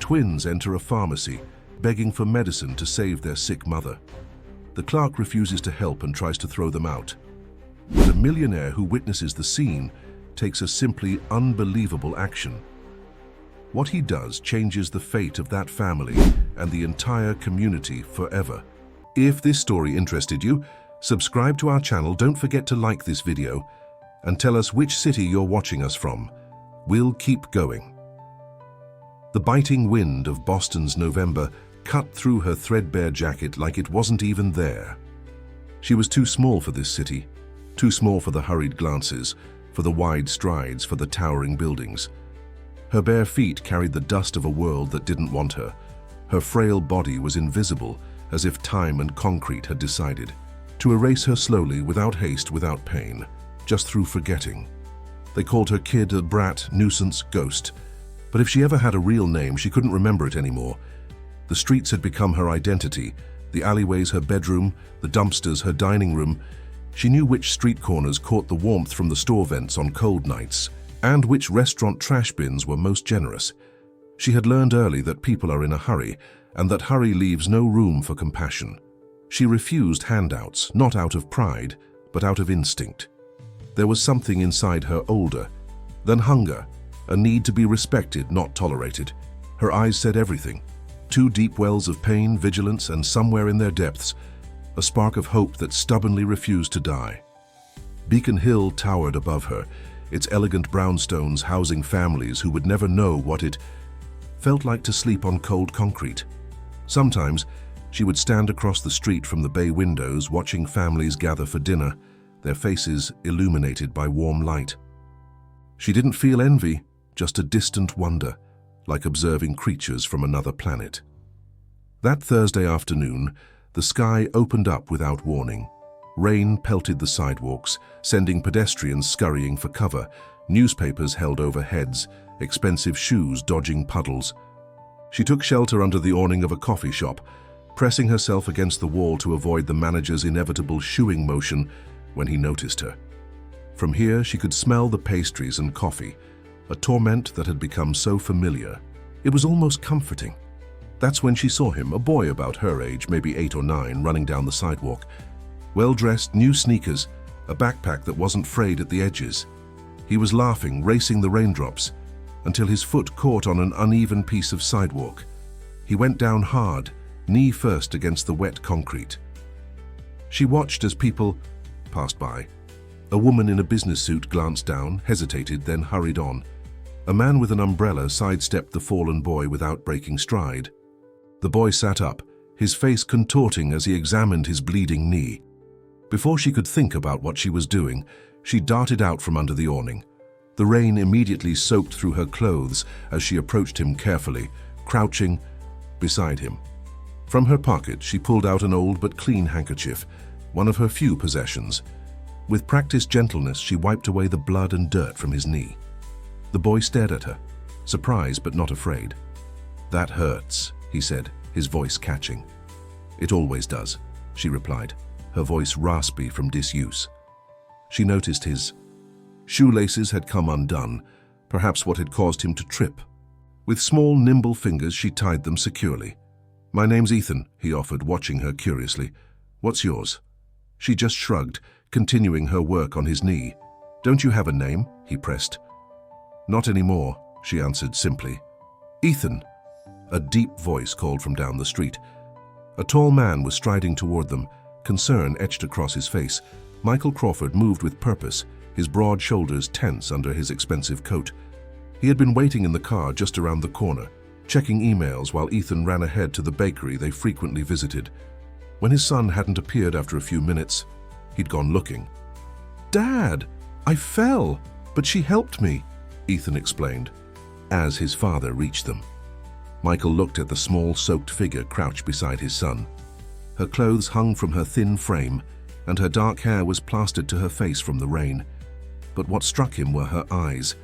twins enter a pharmacy, begging for medicine to save their sick mother. The clerk refuses to help and tries to throw them out. But a millionaire who witnesses the scene takes a simply unbelievable action. What he does changes the fate of that family and the entire community forever. If this story interested you, subscribe to our channel, don't forget to like this video, and tell us which city you're watching us from. We'll keep going. The biting wind of Boston's November cut through her threadbare jacket like it wasn't even there. She was too small for this city, too small for the hurried glances, for the wide strides, for the towering buildings. Her bare feet carried the dust of a world that didn't want her. Her frail body was invisible, as if time and concrete had decided to erase her slowly, without haste, without pain, just through forgetting. They called her kid, a brat, nuisance, ghost. But if she ever had a real name, she couldn't remember it anymore. The streets had become her identity, the alleyways her bedroom, the dumpsters her dining room. She knew which street corners caught the warmth from the store vents on cold nights, and which restaurant trash bins were most generous. She had learned early that people are in a hurry, and that hurry leaves no room for compassion. She refused handouts, not out of pride, but out of instinct. There was something inside her older than hunger, a need to be respected, not tolerated. Her eyes said everything. Two deep wells of pain, vigilance, and somewhere in their depths, a spark of hope that stubbornly refused to die. Beacon Hill towered above her, its elegant brownstones housing families who would never know what it felt like to sleep on cold concrete. Sometimes she would stand across the street from the bay windows, watching families gather for dinner, their faces illuminated by warm light. She didn't feel envy, just a distant wonder, like observing creatures from another planet. That Thursday afternoon, the sky opened up without warning. Rain pelted the sidewalks, sending pedestrians scurrying for cover, newspapers held over heads, expensive shoes dodging puddles. She took shelter under the awning of a coffee shop, pressing herself against the wall to avoid the manager's inevitable shooing motion when he noticed her. From here, she could smell the pastries and coffee, a torment that had become so familiar. It was almost comforting. That's when she saw him, a boy about her age, maybe 8 or 9, running down the sidewalk. Well-dressed, new sneakers, a backpack that wasn't frayed at the edges. He was laughing, racing the raindrops, until his foot caught on an uneven piece of sidewalk. He went down hard, knee first against the wet concrete. She watched as people passed by. A woman in a business suit glanced down, hesitated, then hurried on. A man with an umbrella sidestepped the fallen boy without breaking stride. The boy sat up, his face contorting as he examined his bleeding knee. Before she could think about what she was doing, she darted out from under the awning. The rain immediately soaked through her clothes as she approached him carefully, crouching beside him. From her pocket, she pulled out an old but clean handkerchief, one of her few possessions. With practiced gentleness, she wiped away the blood and dirt from his knee. The boy stared at her, surprised but not afraid. "That hurts," he said, his voice catching. "It always does," she replied, her voice raspy from disuse. She noticed his shoelaces had come undone, perhaps what had caused him to trip. With small, nimble fingers, she tied them securely. "My name's Ethan," he offered, watching her curiously. "What's yours?" She just shrugged, continuing her work on his knee. "Don't you have a name?" he pressed. "Not anymore," she answered simply. "Ethan!" A deep voice called from down the street. A tall man was striding toward them, concern etched across his face. Michael Crawford moved with purpose, his broad shoulders tense under his expensive coat. He had been waiting in the car just around the corner, checking emails while Ethan ran ahead to the bakery they frequently visited. When his son hadn't appeared after a few minutes, he'd gone looking. "Dad, I fell, but she helped me," Ethan explained, as his father reached them. Michael looked at the small, soaked figure crouched beside his son. Her clothes hung from her thin frame, and her dark hair was plastered to her face from the rain. But what struck him were her eyes,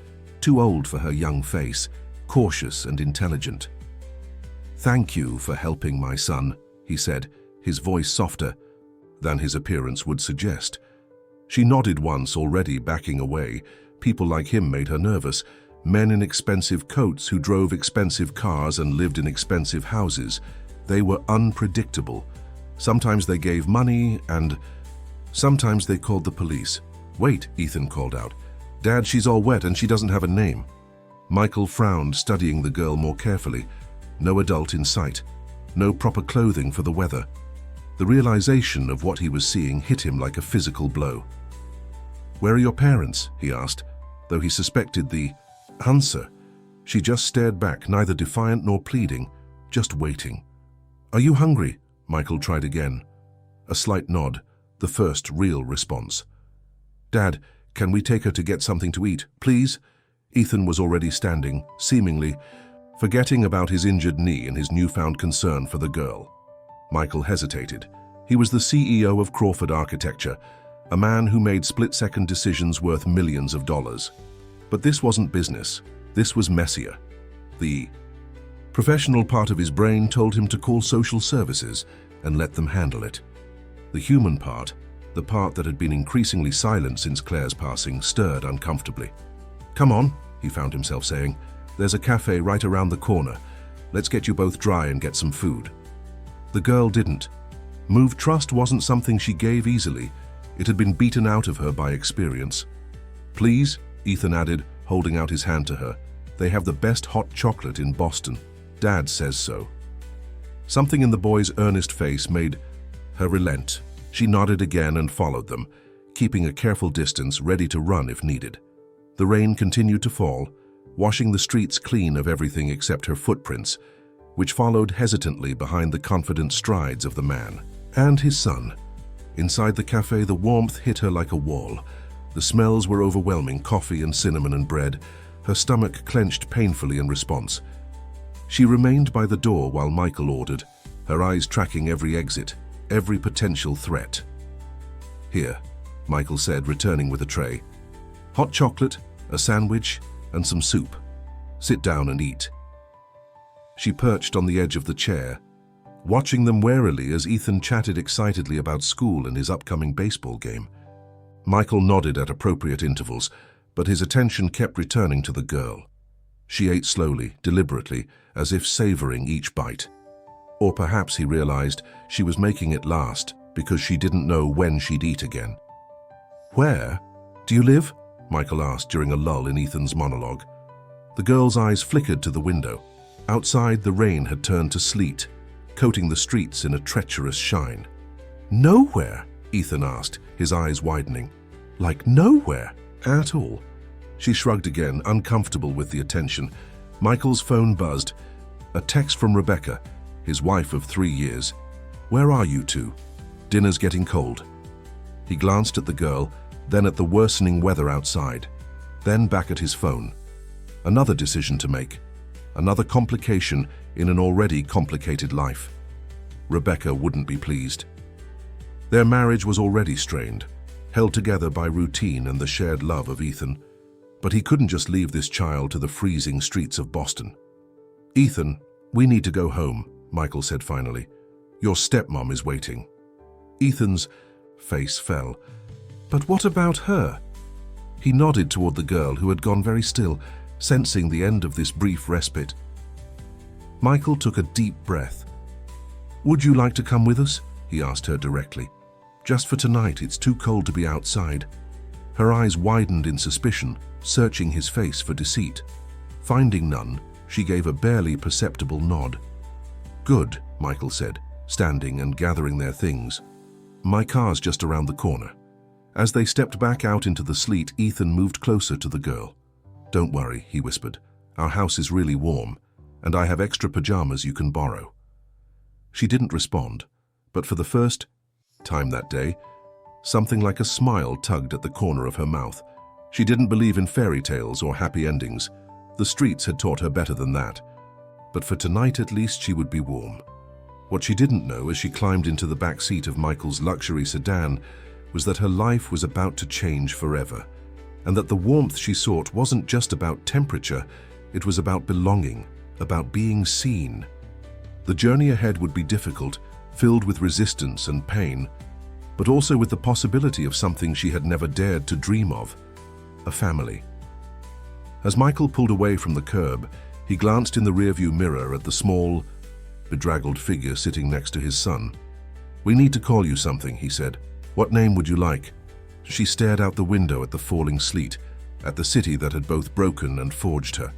too old for her young face, cautious and intelligent. "Thank you for helping my son," he said, his voice softer than his appearance would suggest. She nodded once, already backing away. People like him made her nervous. Men in expensive coats who drove expensive cars and lived in expensive houses. They were unpredictable. Sometimes they gave money and sometimes they called the police. "Wait," Ethan called out. "Dad, she's all wet and she doesn't have a name." Michael frowned, studying the girl more carefully. No adult in sight. No proper clothing for the weather. The realization of what he was seeing hit him like a physical blow. "Where are your parents?" he asked, though he suspected the answer. She just stared back, neither defiant nor pleading, just waiting. "Are you hungry?" Michael tried again. A slight nod, the first real response. "Dad, can we take her to get something to eat, please?" Ethan was already standing, seemingly forgetting about his injured knee and his newfound concern for the girl. Michael hesitated. He was the CEO of Crawford Architecture, a man who made split-second decisions worth millions of dollars. But this wasn't business. This was messier. The professional part of his brain told him to call social services and let them handle it. The human part, the part that had been increasingly silent since Claire's passing, stirred uncomfortably. "Come on," he found himself saying. "There's a cafe right around the corner. Let's get you both dry and get some food." The girl didn't. Move trust wasn't something she gave easily. It had been beaten out of her by experience. "Please," Ethan added, holding out his hand to her. "They have the best hot chocolate in Boston. Dad says so." Something in the boy's earnest face made her relent. She nodded again and followed them, keeping a careful distance, ready to run if needed. The rain continued to fall, washing the streets clean of everything except her footprints, which followed hesitantly behind the confident strides of the man and his son. Inside the cafe, the warmth hit her like a wall. The smells were overwhelming, coffee and cinnamon and bread. Her stomach clenched painfully in response. She remained by the door while Michael ordered, her eyes tracking every exit, every potential threat. "Here," Michael said, returning with a tray. "Hot chocolate, a sandwich, and some soup. Sit down and eat." She perched on the edge of the chair, watching them warily as Ethan chatted excitedly about school and his upcoming baseball game. Michael nodded at appropriate intervals, but his attention kept returning to the girl. She ate slowly, deliberately, as if savoring each bite. Or perhaps he realized she was making it last because she didn't know when she'd eat again. "Where do you live?" Michael asked during a lull in Ethan's monologue. The girl's eyes flickered to the window. Outside, the rain had turned to sleet, coating the streets in a treacherous shine. "Nowhere?" Ethan asked, his eyes widening. "Like nowhere at all?" She shrugged again, uncomfortable with the attention. Michael's phone buzzed. A text from Rebecca, his wife of 3 years. "Where are you two? Dinner's getting cold." He glanced at the girl, then at the worsening weather outside, then back at his phone. Another decision to make. Another complication in an already complicated life. Rebecca wouldn't be pleased. Their marriage was already strained, held together by routine and the shared love of Ethan. But he couldn't just leave this child to the freezing streets of Boston. "Ethan, we need to go home," Michael said finally. "Your stepmom is waiting." Ethan's face fell. "But what about her?" He nodded toward the girl, who had gone very still, sensing the end of this brief respite. Michael took a deep breath. "Would you like to come with us?" he asked her directly. "Just for tonight, it's too cold to be outside." Her eyes widened in suspicion, searching his face for deceit. Finding none, she gave a barely perceptible nod. "Good," Michael said, standing and gathering their things. "My car's just around the corner." As they stepped back out into the sleet, Ethan moved closer to the girl. "Don't worry," he whispered. "Our house is really warm, and I have extra pajamas you can borrow." She didn't respond, but for the first time that day, something like a smile tugged at the corner of her mouth. She didn't believe in fairy tales or happy endings. The streets had taught her better than that. But for tonight at least she would be warm. What she didn't know as she climbed into the back seat of Michael's luxury sedan was that her life was about to change forever, and that the warmth she sought wasn't just about temperature, it was about belonging, about being seen. The journey ahead would be difficult, filled with resistance and pain, but also with the possibility of something she had never dared to dream of: a family. As Michael pulled away from the curb, he glanced in the rearview mirror at the small, bedraggled figure sitting next to his son. "We need to call you something," he said. "What name would you like?" She stared out the window at the falling sleet, at the city that had both broken and forged her.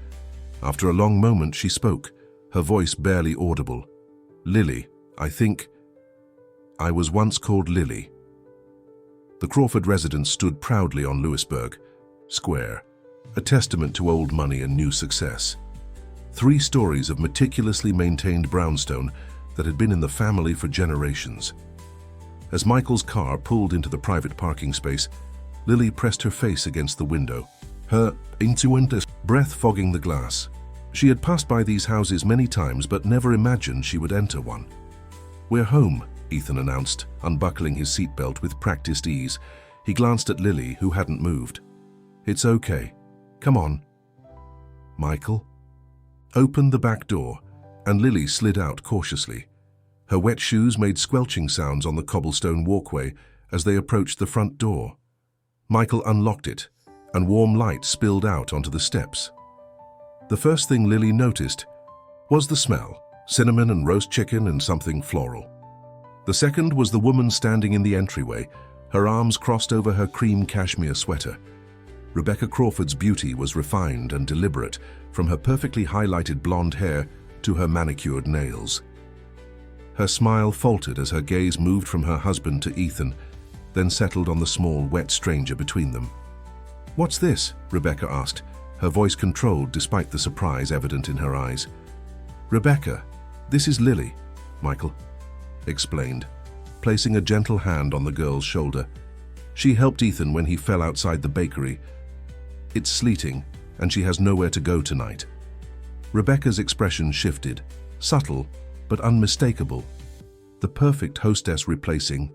After a long moment, she spoke, her voice barely audible. "Lily, I think I was once called Lily." The Crawford residence stood proudly on Louisburg Square, a testament to old money and new success. 3 stories of meticulously maintained brownstone that had been in the family for generations. As Michael's car pulled into the private parking space, Lily pressed her face against the window, her intuitive breath fogging the glass. She had passed by these houses many times but never imagined she would enter one. "We're home," Ethan announced, unbuckling his seatbelt with practiced ease. He glanced at Lily, who hadn't moved. "It's okay. Come on." Michael opened the back door, and Lily slid out cautiously. Her wet shoes made squelching sounds on the cobblestone walkway as they approached the front door. Michael unlocked it, and warm light spilled out onto the steps. The first thing Lily noticed was the smell, cinnamon and roast chicken and something floral. The second was the woman standing in the entryway, her arms crossed over her cream cashmere sweater. Rebecca Crawford's beauty was refined and deliberate, from her perfectly highlighted blonde hair to her manicured nails. Her smile faltered as her gaze moved from her husband to Ethan, then settled on the small, wet stranger between them. "What's this?" Rebecca asked, her voice controlled despite the surprise evident in her eyes. "Rebecca, this is Lily," Michael explained, placing a gentle hand on the girl's shoulder. "She helped Ethan when he fell outside the bakery. It's sleeting, and she has nowhere to go tonight." Rebecca's expression shifted, subtle but unmistakable. The perfect hostess replacing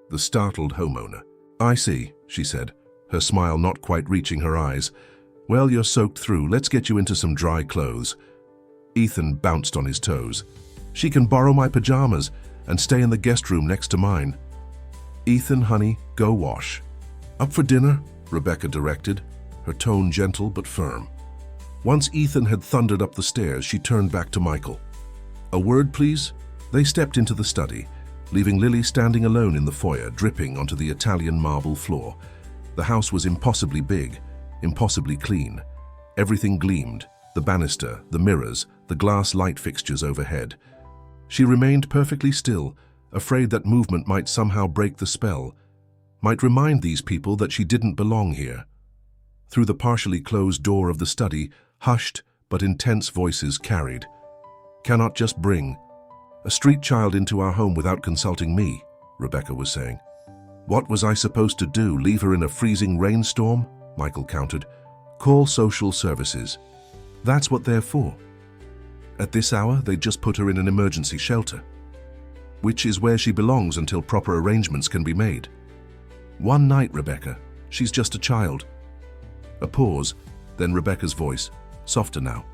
the startled homeowner. "I see," she said, her smile not quite reaching her eyes. "Well, you're soaked through. Let's get you into some dry clothes." Ethan bounced on his toes. "She can borrow my pajamas and stay in the guest room next to mine." "Ethan, honey, go wash." "Up for dinner?" Rebecca directed, her tone gentle but firm. Once Ethan had thundered up the stairs, she turned back to Michael. "A word, please?" They stepped into the study, leaving Lily standing alone in the foyer, dripping onto the Italian marble floor. The house was impossibly big, impossibly clean. Everything gleamed, the banister, the mirrors, the glass light fixtures overhead. She remained perfectly still, afraid that movement might somehow break the spell, might remind these people that she didn't belong here. Through the partially closed door of the study, hushed but intense voices carried. "Cannot just bring a street child into our home without consulting me," Rebecca was saying. "What was I supposed to do, leave her in a freezing rainstorm?" Michael countered. "Call social services. That's what they're for. At this hour, they just put her in an emergency shelter, which is where she belongs until proper arrangements can be made. One night, Rebecca. She's just a child." A pause, then Rebecca's voice, softer now.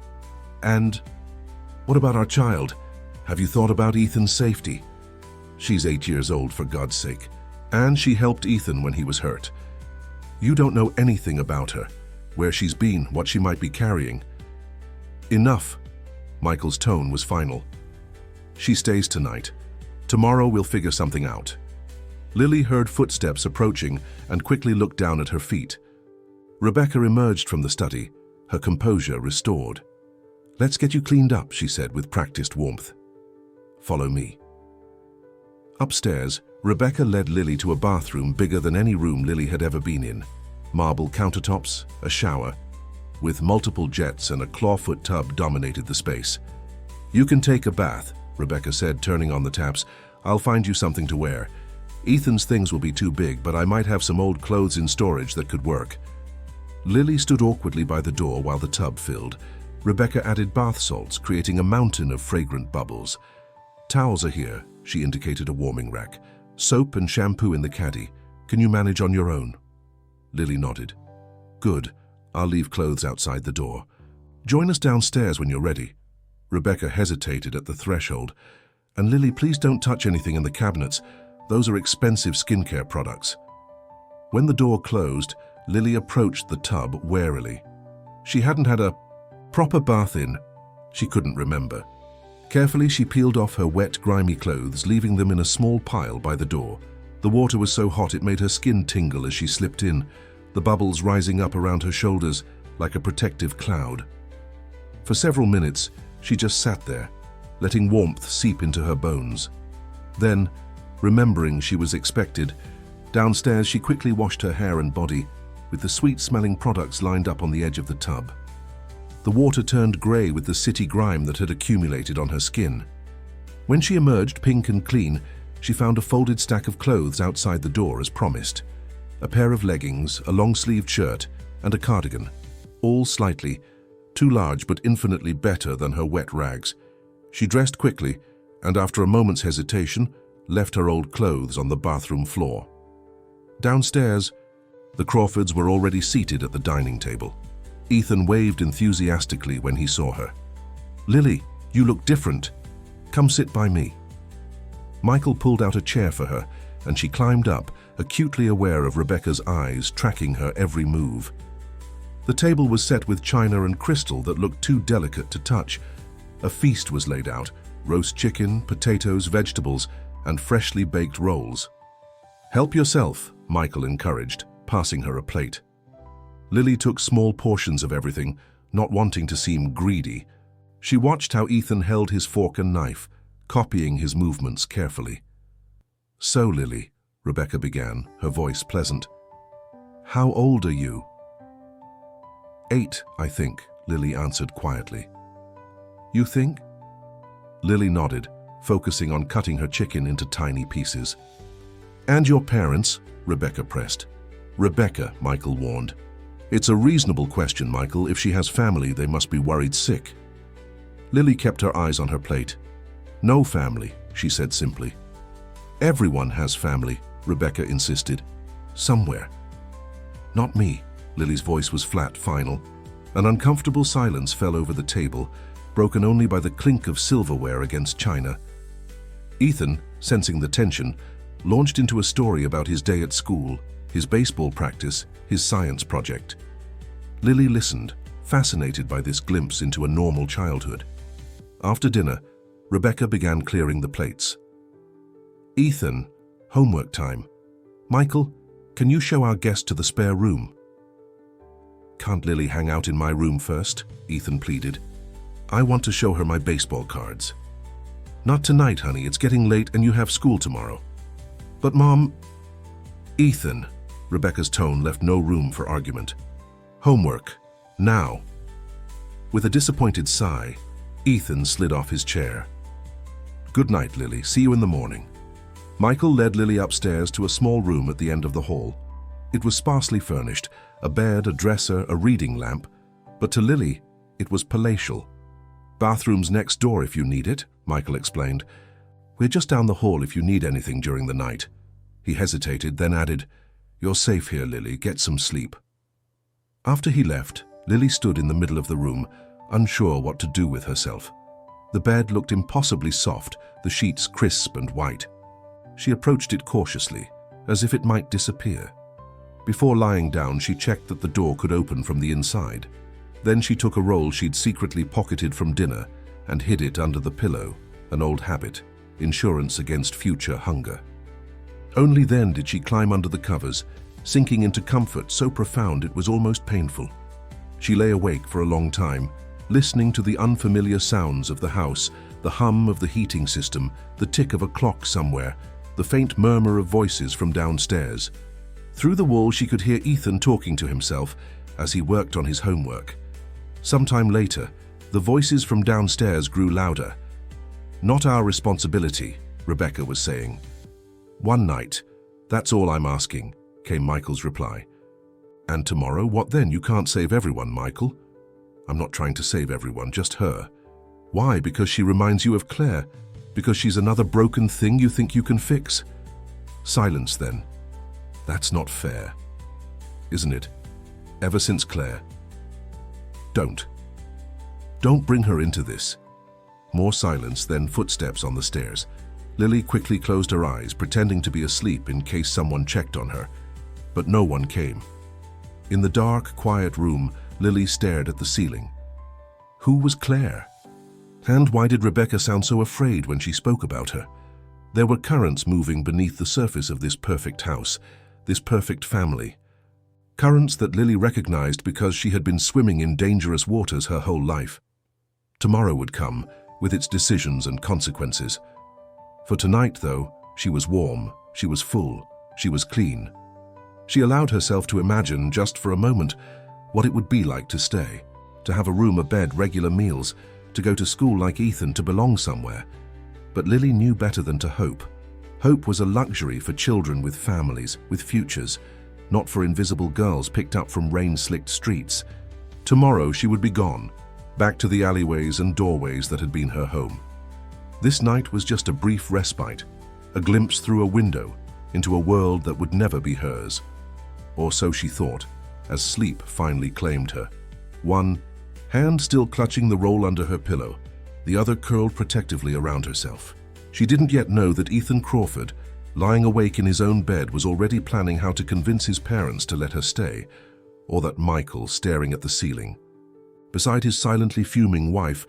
"And what about our child? Have you thought about Ethan's safety? She's 8 years old, for God's sake. And she helped Ethan when he was hurt. You don't know anything about her, where she's been, what she might be carrying." "Enough." Michael's tone was final. "She stays tonight. Tomorrow we'll figure something out." Lily heard footsteps approaching and quickly looked down at her feet. Rebecca emerged from the study, her composure restored. "Let's get you cleaned up," she said with practiced warmth. "Follow me." Upstairs, Rebecca led Lily to a bathroom bigger than any room Lily had ever been in. Marble countertops, a shower, with multiple jets and a clawfoot tub dominated the space. "You can take a bath," Rebecca said, turning on the taps. "I'll find you something to wear. Ethan's things will be too big, but I might have some old clothes in storage that could work." Lily stood awkwardly by the door while the tub filled. Rebecca added bath salts, creating a mountain of fragrant bubbles. "Towels are here," she indicated a warming rack. "Soap and shampoo in the caddy. Can you manage on your own?" Lily nodded. "Good. I'll leave clothes outside the door. Join us downstairs when you're ready." Rebecca hesitated at the threshold. "And Lily, please don't touch anything in the cabinets. Those are expensive skincare products." When the door closed, Lily approached the tub warily. She hadn't had a proper bath in. She couldn't remember. Carefully, she peeled off her wet, grimy clothes, leaving them in a small pile by the door. The water was so hot it made her skin tingle as she slipped in, the bubbles rising up around her shoulders like a protective cloud. For several minutes, she just sat there, letting warmth seep into her bones. Then, remembering she was expected, downstairs she quickly washed her hair and body, with the sweet-smelling products lined up on the edge of the tub. The water turned grey with the city grime that had accumulated on her skin. When she emerged pink and clean, she found a folded stack of clothes outside the door as promised. A pair of leggings, a long-sleeved shirt, and a cardigan, all slightly too large but infinitely better than her wet rags. She dressed quickly and, after a moment's hesitation, left her old clothes on the bathroom floor. Downstairs, the Crawfords were already seated at the dining table. Ethan waved enthusiastically when he saw her. "Lily, you look different. Come sit by me." Michael pulled out a chair for her, and she climbed up, acutely aware of Rebecca's eyes tracking her every move. The table was set with china and crystal that looked too delicate to touch. A feast was laid out: roast chicken, potatoes, vegetables, and freshly baked rolls. "Help yourself," Michael encouraged, passing her a plate. Lily took small portions of everything, not wanting to seem greedy. She watched how Ethan held his fork and knife, copying his movements carefully. "So, Lily," Rebecca began, her voice pleasant, "how old are you?" 8, I think, Lily answered quietly. "You think?" Lily nodded, focusing on cutting her chicken into tiny pieces. "And your parents?" Rebecca pressed. "Rebecca," Michael warned. "It's a reasonable question, Michael. If she has family, they must be worried sick." Lily kept her eyes on her plate. "No family," she said simply. "Everyone has family," Rebecca insisted. "Somewhere." "Not me." Lily's voice was flat, final. An uncomfortable silence fell over the table, broken only by the clink of silverware against china. Ethan, sensing the tension, launched into a story about his day at school, his baseball practice, his science project. Lily listened, fascinated by this glimpse into a normal childhood. After dinner, Rebecca began clearing the plates. "Ethan, homework time. Michael, can you show our guest to the spare room?" "Can't Lily hang out in my room first?" Ethan pleaded. "I want to show her my baseball cards." "Not tonight, honey. It's getting late and you have school tomorrow." "But Mom..." "Ethan," Rebecca's tone left no room for argument. "Homework. Now." With a disappointed sigh, Ethan slid off his chair. "Good night, Lily. See you in the morning." Michael led Lily upstairs to a small room at the end of the hall. It was sparsely furnished, a bed, a dresser, a reading lamp, but to Lily, it was palatial. "Bathroom's next door if you need it," Michael explained. "We're just down the hall if you need anything during the night." He hesitated, then added, "You're safe here, Lily. Get some sleep." After he left, Lily stood in the middle of the room, unsure what to do with herself. The bed looked impossibly soft, the sheets crisp and white. She approached it cautiously, as if it might disappear. Before lying down, she checked that the door could open from the inside. Then she took a roll she'd secretly pocketed from dinner and hid it under the pillow, an old habit, insurance against future hunger. Only then did she climb under the covers, sinking into comfort so profound it was almost painful. She lay awake for a long time, listening to the unfamiliar sounds of the house, the hum of the heating system, the tick of a clock somewhere, the faint murmur of voices from downstairs. Through the wall she could hear Ethan talking to himself as he worked on his homework. Sometime later, the voices from downstairs grew louder. "Not our responsibility," Rebecca was saying. "One night, that's all I'm asking," came Michael's reply. "And tomorrow, what then? You can't save everyone, Michael." "I'm not trying to save everyone, just her." "Why? Because she reminds you of Claire? Because she's another broken thing you think you can fix?" "Silence, then." "That's not fair, isn't it? Ever since Claire." Don't bring her into this." More silence, then footsteps on the stairs. Lily quickly closed her eyes, pretending to be asleep in case someone checked on her. But no one came. In the dark, quiet room, Lily stared at the ceiling. Who was Claire? And why did Rebecca sound so afraid when she spoke about her? There were currents moving beneath the surface of this perfect house, this perfect family. Currents that Lily recognized because she had been swimming in dangerous waters her whole life. Tomorrow would come, with its decisions and consequences. For tonight, though, she was warm, she was full, she was clean. She allowed herself to imagine, just for a moment, what it would be like to stay, to have a room, a bed, regular meals, to go to school like Ethan, to belong somewhere. But Lily knew better than to hope. Hope was a luxury for children with families, with futures, not for invisible girls picked up from rain-slicked streets. Tomorrow she would be gone, back to the alleyways and doorways that had been her home. This night was just a brief respite, a glimpse through a window into a world that would never be hers. Or so she thought, as sleep finally claimed her. One hand still clutching the roll under her pillow, the other curled protectively around herself. She didn't yet know that Ethan Crawford, lying awake in his own bed, was already planning how to convince his parents to let her stay, or that Michael, staring at the ceiling, beside his silently fuming wife,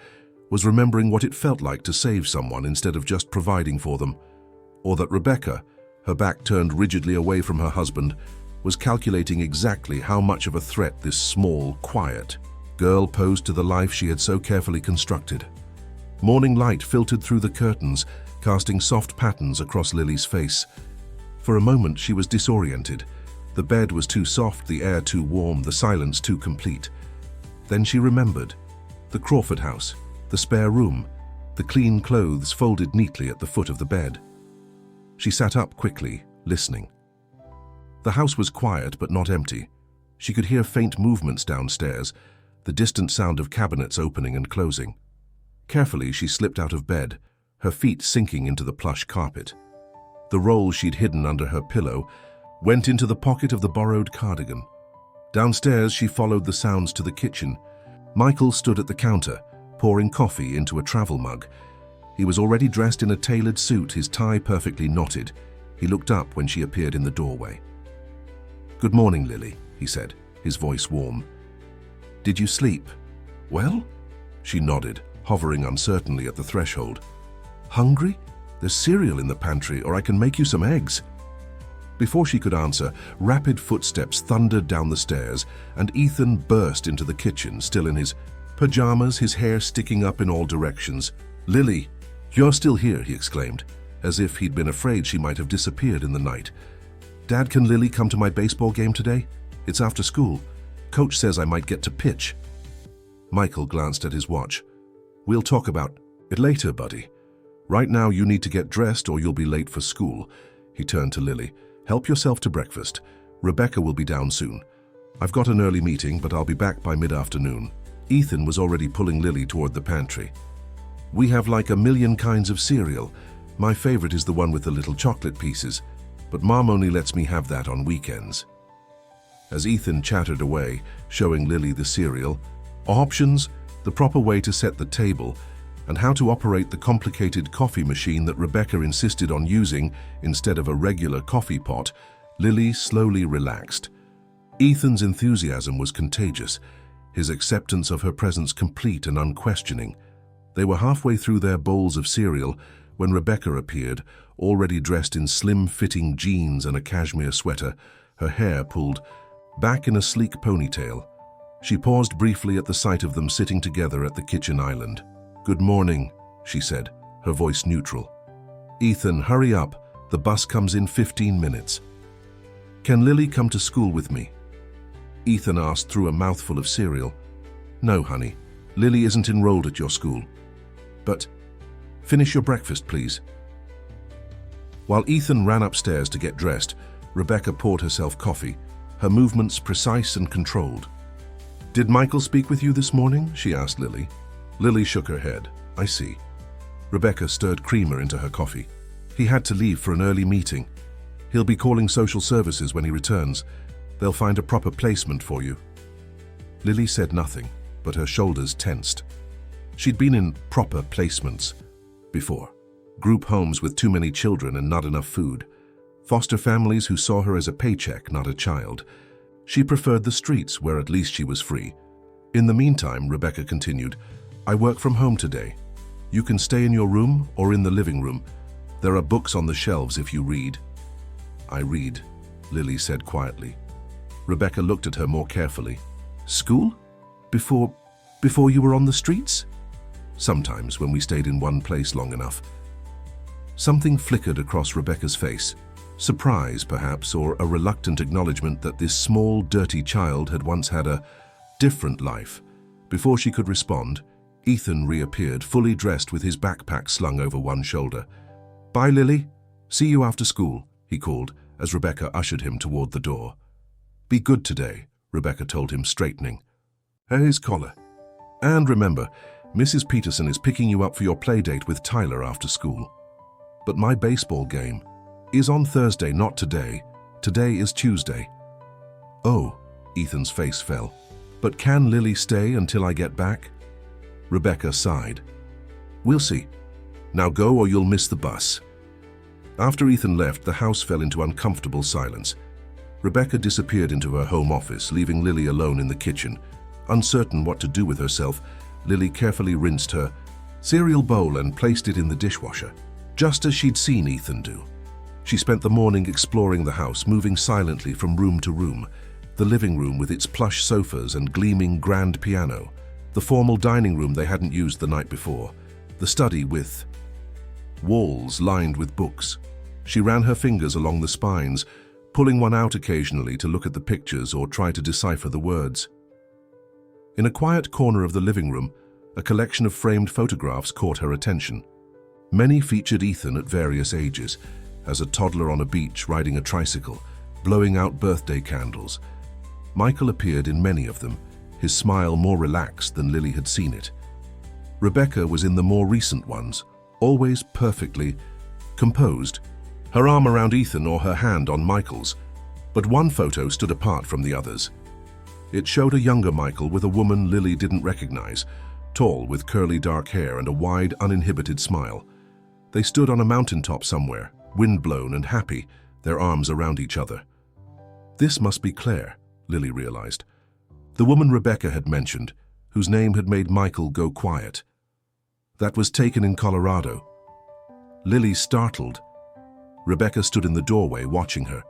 was remembering what it felt like to save someone instead of just providing for them, or that Rebecca, her back turned rigidly away from her husband, was calculating exactly how much of a threat this small, quiet girl posed to the life she had so carefully constructed. Morning light filtered through the curtains, casting soft patterns across Lily's face. For a moment she was disoriented. The bed was too soft, the air too warm, the silence too complete. Then she remembered. The Crawford house, the spare room, the clean clothes folded neatly at the foot of the bed. She sat up quickly, listening. The house was quiet but not empty. She could hear faint movements downstairs, the distant sound of cabinets opening and closing. Carefully she slipped out of bed, her feet sinking into the plush carpet. The roll she'd hidden under her pillow went into the pocket of the borrowed cardigan. Downstairs she followed the sounds to the kitchen. Michael stood at the counter, pouring coffee into a travel mug. He was already dressed in a tailored suit, his tie perfectly knotted. He looked up when she appeared in the doorway. "Good morning, Lily," he said, his voice warm. "Did you sleep? Well?" She nodded, hovering uncertainly at the threshold. "Hungry? There's cereal in the pantry, or I can make you some eggs." Before she could answer, rapid footsteps thundered down the stairs, and Ethan burst into the kitchen, still in his pajamas, his hair sticking up in all directions. "Lily, you're still here," he exclaimed, as if he'd been afraid she might have disappeared in the night. "Dad, can Lily come to my baseball game today? It's after school. Coach says I might get to pitch." Michael glanced at his watch. "We'll talk about it later, buddy. Right now you need to get dressed or you'll be late for school." He turned to Lily. "Help yourself to breakfast. Rebecca will be down soon. I've got an early meeting, but I'll be back by mid-afternoon." Ethan was already pulling Lily toward the pantry. "We have like a million kinds of cereal. My favorite is the one with the little chocolate pieces, but Mom only lets me have that on weekends." As Ethan chattered away, showing Lily the cereal, options, the proper way to set the table, and how to operate the complicated coffee machine that Rebecca insisted on using instead of a regular coffee pot, Lily slowly relaxed. Ethan's enthusiasm was contagious, his acceptance of her presence complete and unquestioning. They were halfway through their bowls of cereal when Rebecca appeared, already dressed in slim-fitting jeans and a cashmere sweater, her hair pulled back in a sleek ponytail. She paused briefly at the sight of them sitting together at the kitchen island. "Good morning," she said, her voice neutral. "Ethan, hurry up. The bus comes in 15 minutes. Can Lily come to school with me?" Ethan asked through a mouthful of cereal. "No, honey. Lily isn't enrolled at your school. But finish your breakfast, please." While Ethan ran upstairs to get dressed, Rebecca poured herself coffee, her movements precise and controlled. "Did Michael speak with you this morning?" she asked Lily. Lily shook her head. "I see." Rebecca stirred creamer into her coffee. "He had to leave for an early meeting. He'll be calling social services when he returns. They'll find a proper placement for you." Lily said nothing, but her shoulders tensed. She'd been in proper placements before. Group homes with too many children and not enough food. Foster families who saw her as a paycheck, not a child. She preferred the streets where at least she was free, In the meantime, Rebecca continued, I work from home today. You can stay in your room or in the living room. There are books on the shelves if you read. I read, Lily said quietly. Rebecca looked at her more carefully. School? Before you were on the streets? Sometimes, when we stayed in one place long enough. Something flickered across Rebecca's face. Surprise, perhaps, or a reluctant acknowledgement that this small, dirty child had once had a different life. Before she could respond, Ethan reappeared, fully dressed with his backpack slung over one shoulder. Bye, Lily. See you after school, he called, as Rebecca ushered him toward the door. Be good today, Rebecca told him, straightening his collar. And remember, Mrs. Peterson is picking you up for your play date with Tyler after school. But my baseball game is on Thursday, not today. Today is Tuesday. Oh, Ethan's face fell. But can Lily stay until I get back? Rebecca sighed. We'll see. Now go or you'll miss the bus. After Ethan left, the house fell into uncomfortable silence. Rebecca disappeared into her home office, leaving Lily alone in the kitchen. Uncertain what to do with herself, Lily carefully rinsed her cereal bowl and placed it in the dishwasher, just as she'd seen Ethan do. She spent the morning exploring the house, moving silently from room to room. The living room with its plush sofas and gleaming grand piano, the formal dining room they hadn't used the night before, the study with walls lined with books. She ran her fingers along the spines, pulling one out occasionally to look at the pictures or try to decipher the words. In a quiet corner of the living room, a collection of framed photographs caught her attention. Many featured Ethan at various ages, as a toddler on a beach riding a tricycle, blowing out birthday candles. Michael appeared in many of them, his smile more relaxed than Lily had seen it. Rebecca was in the more recent ones, always perfectly composed, her arm around Ethan or her hand on Michael's, but one photo stood apart from the others. It showed a younger Michael with a woman Lily didn't recognize, tall with curly dark hair and a wide, uninhibited smile. They stood on a mountaintop somewhere, windblown and happy, their arms around each other. This must be Claire, Lily realized. The woman Rebecca had mentioned, whose name had made Michael go quiet. That was taken in Colorado. Lily startled. Rebecca stood in the doorway watching her.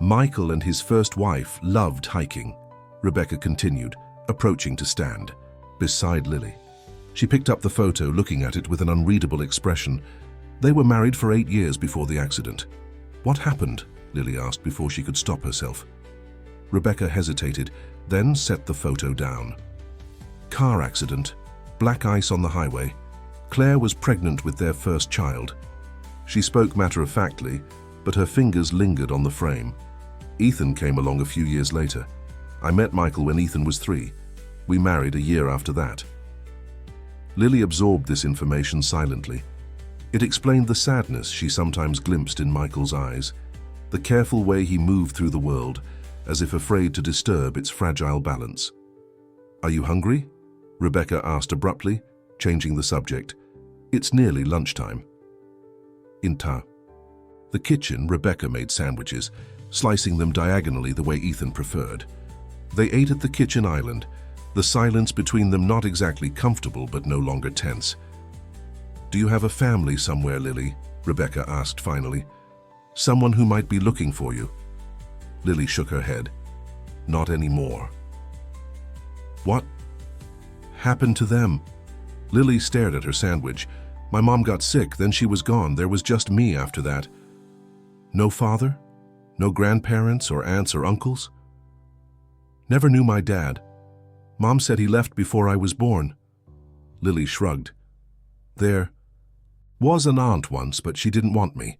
Michael and his first wife loved hiking, Rebecca continued, approaching to stand beside Lily. She picked up the photo, looking at it with an unreadable expression. They were married for 8 years before the accident. What happened? Lily asked before she could stop herself. Rebecca hesitated, then set the photo down. Car accident, black ice on the highway. Claire was pregnant with their first child. She spoke matter-of-factly, but her fingers lingered on the frame. Ethan came along a few years later. I met Michael when Ethan was 3. We married a year after that. Lily absorbed this information silently. It explained the sadness she sometimes glimpsed in Michael's eyes, the careful way he moved through the world, as if afraid to disturb its fragile balance. Are you hungry? Rebecca asked abruptly, changing the subject. It's nearly lunchtime. The kitchen, Rebecca made sandwiches, slicing them diagonally the way Ethan preferred. They ate at the kitchen island, the silence between them not exactly comfortable but no longer tense. Do you have a family somewhere, Lily? Rebecca asked finally. Someone who might be looking for you? Lily shook her head. Not anymore. What happened to them? Lily stared at her sandwich. My mom got sick, then she was gone. There was just me after that. No father? No grandparents or aunts or uncles? Never knew my dad. Mom said he left before I was born. Lily shrugged. There was an aunt once, but she didn't want me.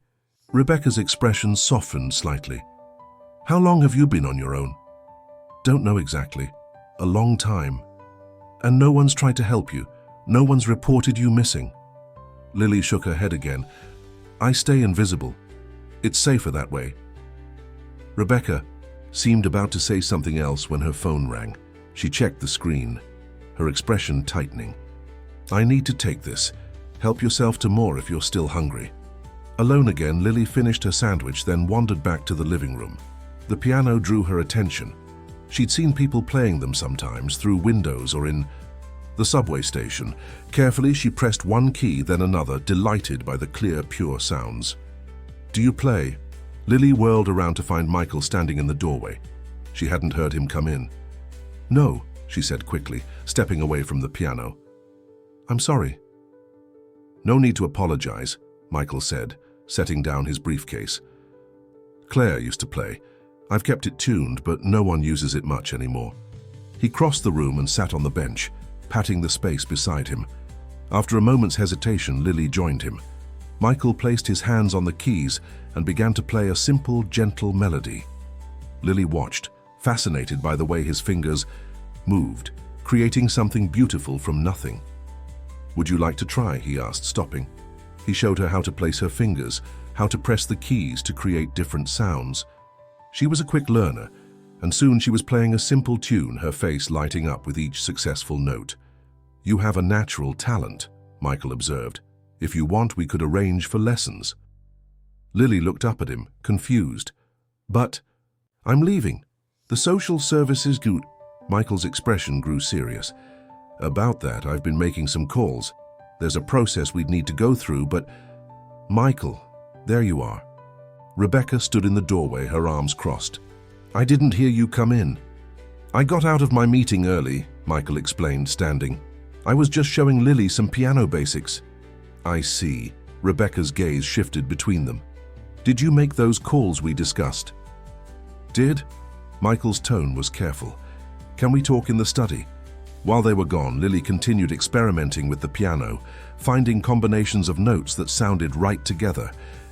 Rebecca's expression softened slightly. How long have you been on your own? Don't know exactly. A long time. And no one's tried to help you? No one's reported you missing? Lily shook her head again. I stay invisible. It's safer that way. Rebecca seemed about to say something else when her phone rang. She checked the screen, her expression tightening. I need to take this. Help yourself to more if you're still hungry. Alone again, Lily finished her sandwich, then wandered back to the living room. The piano drew her attention. She'd seen people playing them sometimes through windows or in the subway station. Carefully, she pressed one key, then another, delighted by the clear, pure sounds. "Do you play?" Lily whirled around to find Michael standing in the doorway. She hadn't heard him come in. "No," she said quickly, stepping away from the piano. "I'm sorry." "No need to apologize," Michael said, setting down his briefcase. "Claire used to play. I've kept it tuned, but no one uses it much anymore." He crossed the room and sat on the bench, patting the space beside him. After a moment's hesitation, Lily joined him. Michael placed his hands on the keys and began to play a simple, gentle melody. Lily watched, fascinated by the way his fingers moved, creating something beautiful from nothing. "Would you like to try?" he asked, stopping. He showed her how to place her fingers, how to press the keys to create different sounds. She was a quick learner, and soon she was playing a simple tune, her face lighting up with each successful note. "You have a natural talent," Michael observed. "If you want, we could arrange for lessons." Lily looked up at him, confused. "But I'm leaving. The social services group." Michael's expression grew serious. "About that, I've been making some calls. There's a process we'd need to go through, but..." "Michael, there you are." Rebecca stood in the doorway, her arms crossed. "I didn't hear you come in." "I got out of my meeting early," Michael explained, standing. "I was just showing Lily some piano basics." "I see." Rebecca's gaze shifted between them. "Did you make those calls we discussed?" "Did?" Michael's tone was careful. "Can we talk in the study?" While they were gone, Lily continued experimenting with the piano, finding combinations of notes that sounded right together.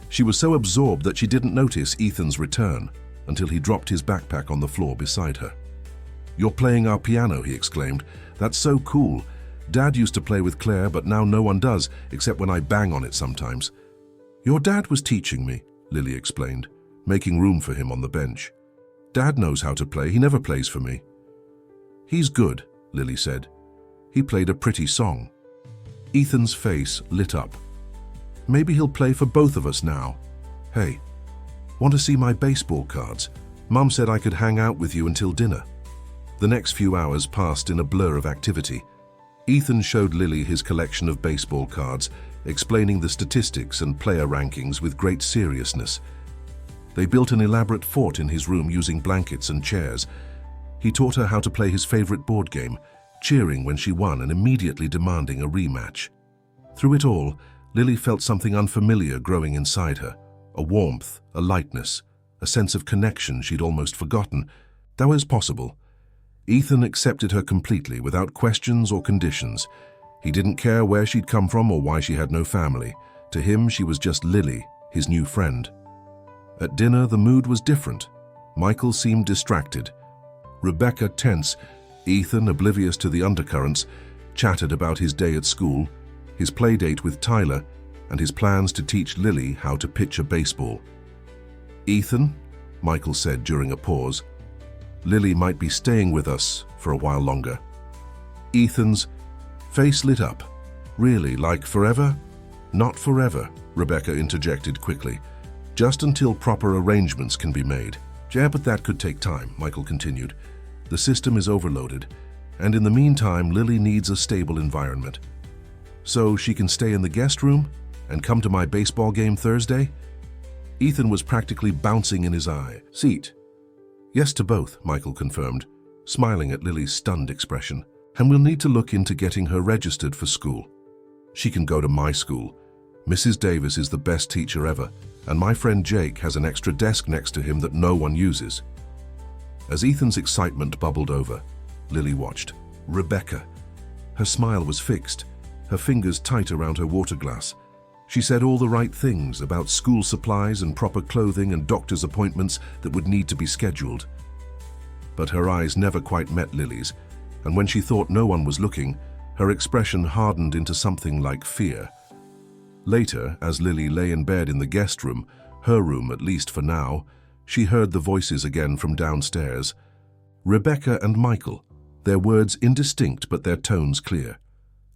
She was so absorbed that she didn't notice Ethan's return until he dropped his backpack on the floor beside her. "You're playing our piano," he exclaimed. "That's so cool. Dad used to play with Claire, but now no one does, except when I bang on it sometimes." "Your dad was teaching me," Lily explained, making room for him on the bench. "Dad knows how to play. He never plays for me." "He's good," Lily said. "He played a pretty song." Ethan's face lit up. "Maybe he'll play for both of us now. Hey, want to see my baseball cards? Mum said I could hang out with you until dinner." The next few hours passed in a blur of activity. Ethan showed Lily his collection of baseball cards, explaining the statistics and player rankings with great seriousness. They built an elaborate fort in his room using blankets and chairs. He taught her how to play his favorite board game, cheering when she won and immediately demanding a rematch. Through it all, Lily felt something unfamiliar growing inside her, a warmth, a lightness, a sense of connection she'd almost forgotten. That was possible. Ethan accepted her completely, without questions or conditions. He didn't care where she'd come from or why she had no family. To him, she was just Lily, his new friend. At dinner, the mood was different. Michael seemed distracted. Rebecca tense. Ethan, oblivious to the undercurrents, chatted about his day at school, his playdate with Tyler, and his plans to teach Lily how to pitch a baseball. "Ethan," Michael said during a pause, "Lily might be staying with us for a while longer." Ethan's face lit up. "Really, like forever?" "Not forever," Rebecca interjected quickly. "Just until proper arrangements can be made." "Yeah, but that could take time," Michael continued. "The system is overloaded, and in the meantime, Lily needs a stable environment. So she can stay in the guest room and come to my baseball game Thursday?" Ethan was practically bouncing in his seat. "Yes to both," Michael confirmed, smiling at Lily's stunned expression. "And we'll need to look into getting her registered for school. She can go to my school. Mrs. Davis is the best teacher ever, and my friend Jake has an extra desk next to him that no one uses." As Ethan's excitement bubbled over, Lily watched. Rebecca. Her smile was fixed, her fingers tight around her water glass. She said all the right things about school supplies and proper clothing and doctor's appointments that would need to be scheduled. But her eyes never quite met Lily's, and when she thought no one was looking, her expression hardened into something like fear. Later, as Lily lay in bed in the guest room, her room at least for now, she heard the voices again from downstairs. Rebecca and Michael, their words indistinct but their tones clear.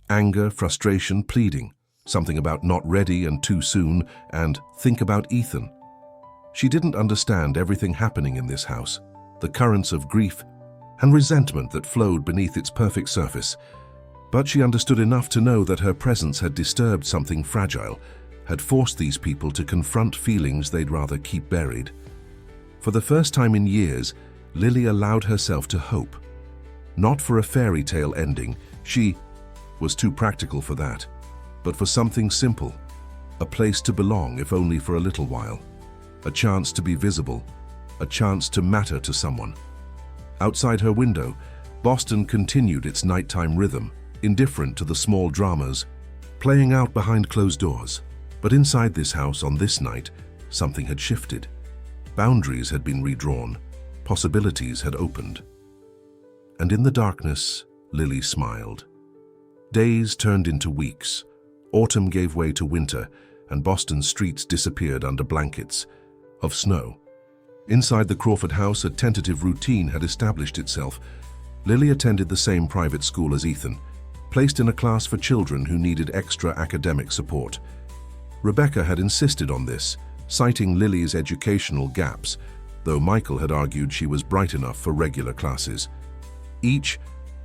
Anger, frustration, pleading, something about not ready and too soon, and think about Ethan. She didn't understand everything happening in this house, the currents of grief, and resentment that flowed beneath its perfect surface. But she understood enough to know that her presence had disturbed something fragile, had forced these people to confront feelings they'd rather keep buried. For the first time in years, Lily allowed herself to hope. Not for a fairy tale ending, she was too practical for that, but for something simple, a place to belong if only for a little while, a chance to be visible, a chance to matter to someone. Outside her window, Boston continued its nighttime rhythm, indifferent to the small dramas, playing out behind closed doors. But inside this house on this night, something had shifted. Boundaries had been redrawn, possibilities had opened. And in the darkness, Lily smiled. Days turned into weeks. Autumn gave way to winter, and Boston's streets disappeared under blankets of snow. Inside the Crawford house, a tentative routine had established itself. Lily attended the same private school as Ethan, placed in a class for children who needed extra academic support. Rebecca had insisted on this, citing Lily's educational gaps, though Michael had argued she was bright enough for regular classes. Each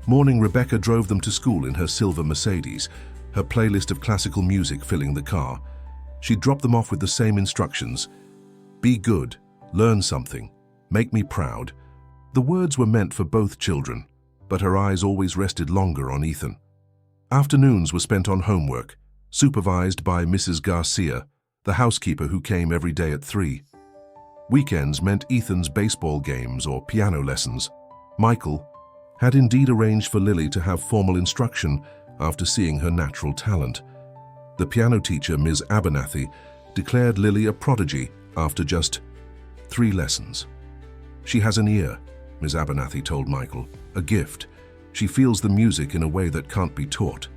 morning, Rebecca drove them to school in her silver Mercedes, her playlist of classical music filling the car. She dropped them off with the same instructions: be good, learn something, make me proud. The words were meant for both children, but her eyes always rested longer on Ethan. Afternoons were spent on homework, supervised by Mrs. Garcia, the housekeeper who came every day at 3. Weekends meant Ethan's baseball games or piano lessons. Michael had indeed arranged for Lily to have formal instruction after seeing her natural talent. The piano teacher, Ms. Abernathy, declared Lily a prodigy after just 3 lessons. She has an ear, Ms. Abernathy told Michael, a gift. She feels the music in a way that can't be taught.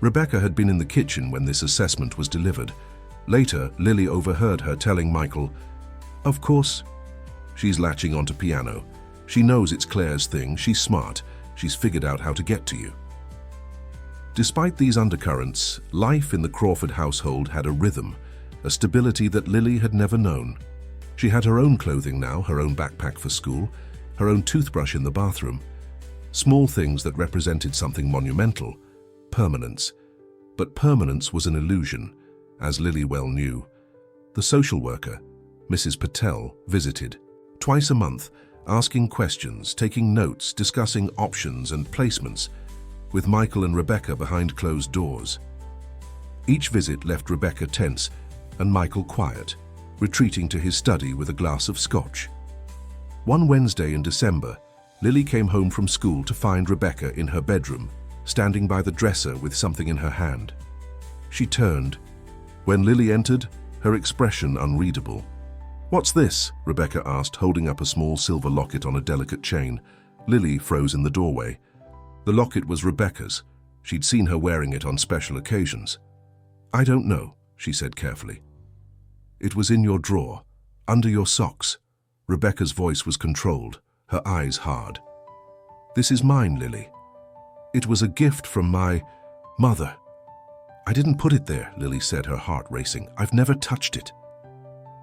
Rebecca had been in the kitchen when this assessment was delivered. Later, Lily overheard her telling Michael, "Of course, she's latching onto piano. She knows it's Claire's thing, she's smart, she's figured out how to get to you." Despite these undercurrents, life in the Crawford household had a rhythm, a stability that Lily had never known. She had her own clothing now, her own backpack for school, her own toothbrush in the bathroom. Small things that represented something monumental, permanence. But permanence was an illusion, as Lily well knew. The social worker, Mrs. Patel, visited twice a month, asking questions, taking notes, discussing options and placements, with Michael and Rebecca behind closed doors. Each visit left Rebecca tense and Michael quiet, retreating to his study with a glass of scotch. One Wednesday in December, Lily came home from school to find Rebecca in her bedroom, standing by the dresser with something in her hand. She turned. When Lily entered, her expression unreadable. "What's this?" Rebecca asked, holding up a small silver locket on a delicate chain. Lily froze in the doorway. The locket was Rebecca's. She'd seen her wearing it on special occasions. "I don't know," she said carefully. "It was in your drawer, under your socks." Rebecca's voice was controlled, her eyes hard. "This is mine, Lily. It was a gift from my mother." "I didn't put it there," Lily said, her heart racing. "I've never touched it."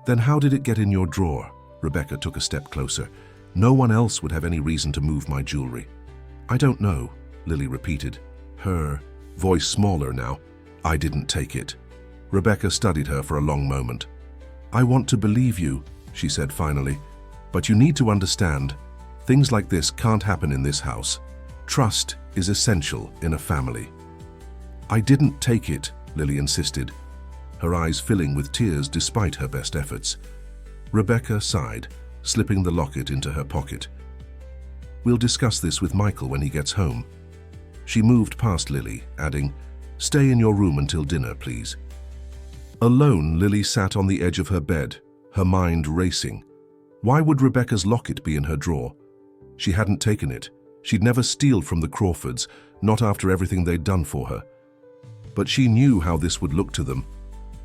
"Then how did it get in your drawer?" Rebecca took a step closer. "No one else would have any reason to move my jewelry." "I don't know," Lily repeated, her voice smaller now. "I didn't take it." Rebecca studied her for a long moment. "I want to believe you," she said finally, "but you need to understand, things like this can't happen in this house. Trust is essential in a family." "I didn't take it," Lily insisted, her eyes filling with tears despite her best efforts. Rebecca sighed, slipping the locket into her pocket. "We'll discuss this with Michael when he gets home." She moved past Lily, adding, "Stay in your room until dinner, please." Alone, Lily sat on the edge of her bed, her mind racing. Why would Rebecca's locket be in her drawer? She hadn't taken it. She'd never steal from the Crawfords, not after everything they'd done for her. But she knew how this would look to them,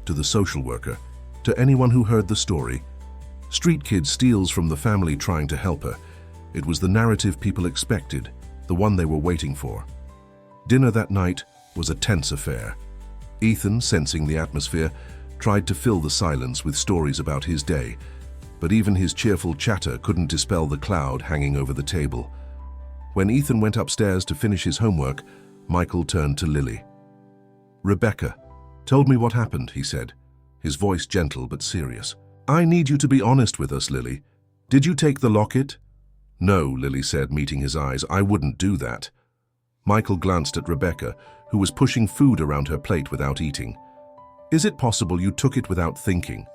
to the social worker, to anyone who heard the story. Street kid steals from the family trying to help her. It was the narrative people expected, the one they were waiting for. Dinner that night was a tense affair. Ethan, sensing the atmosphere, tried to fill the silence with stories about his day. but even his cheerful chatter couldn't dispel the cloud hanging over the table. When Ethan went upstairs to finish his homework, Michael turned to Lily. "Rebecca told me what happened," he said, his voice gentle but serious. "I need you to be honest with us, Lily. Did you take the locket?" "No," Lily said, meeting his eyes. "I wouldn't do that." Michael glanced at Rebecca, who was pushing food around her plate without eating. "Is it possible you took it without thinking?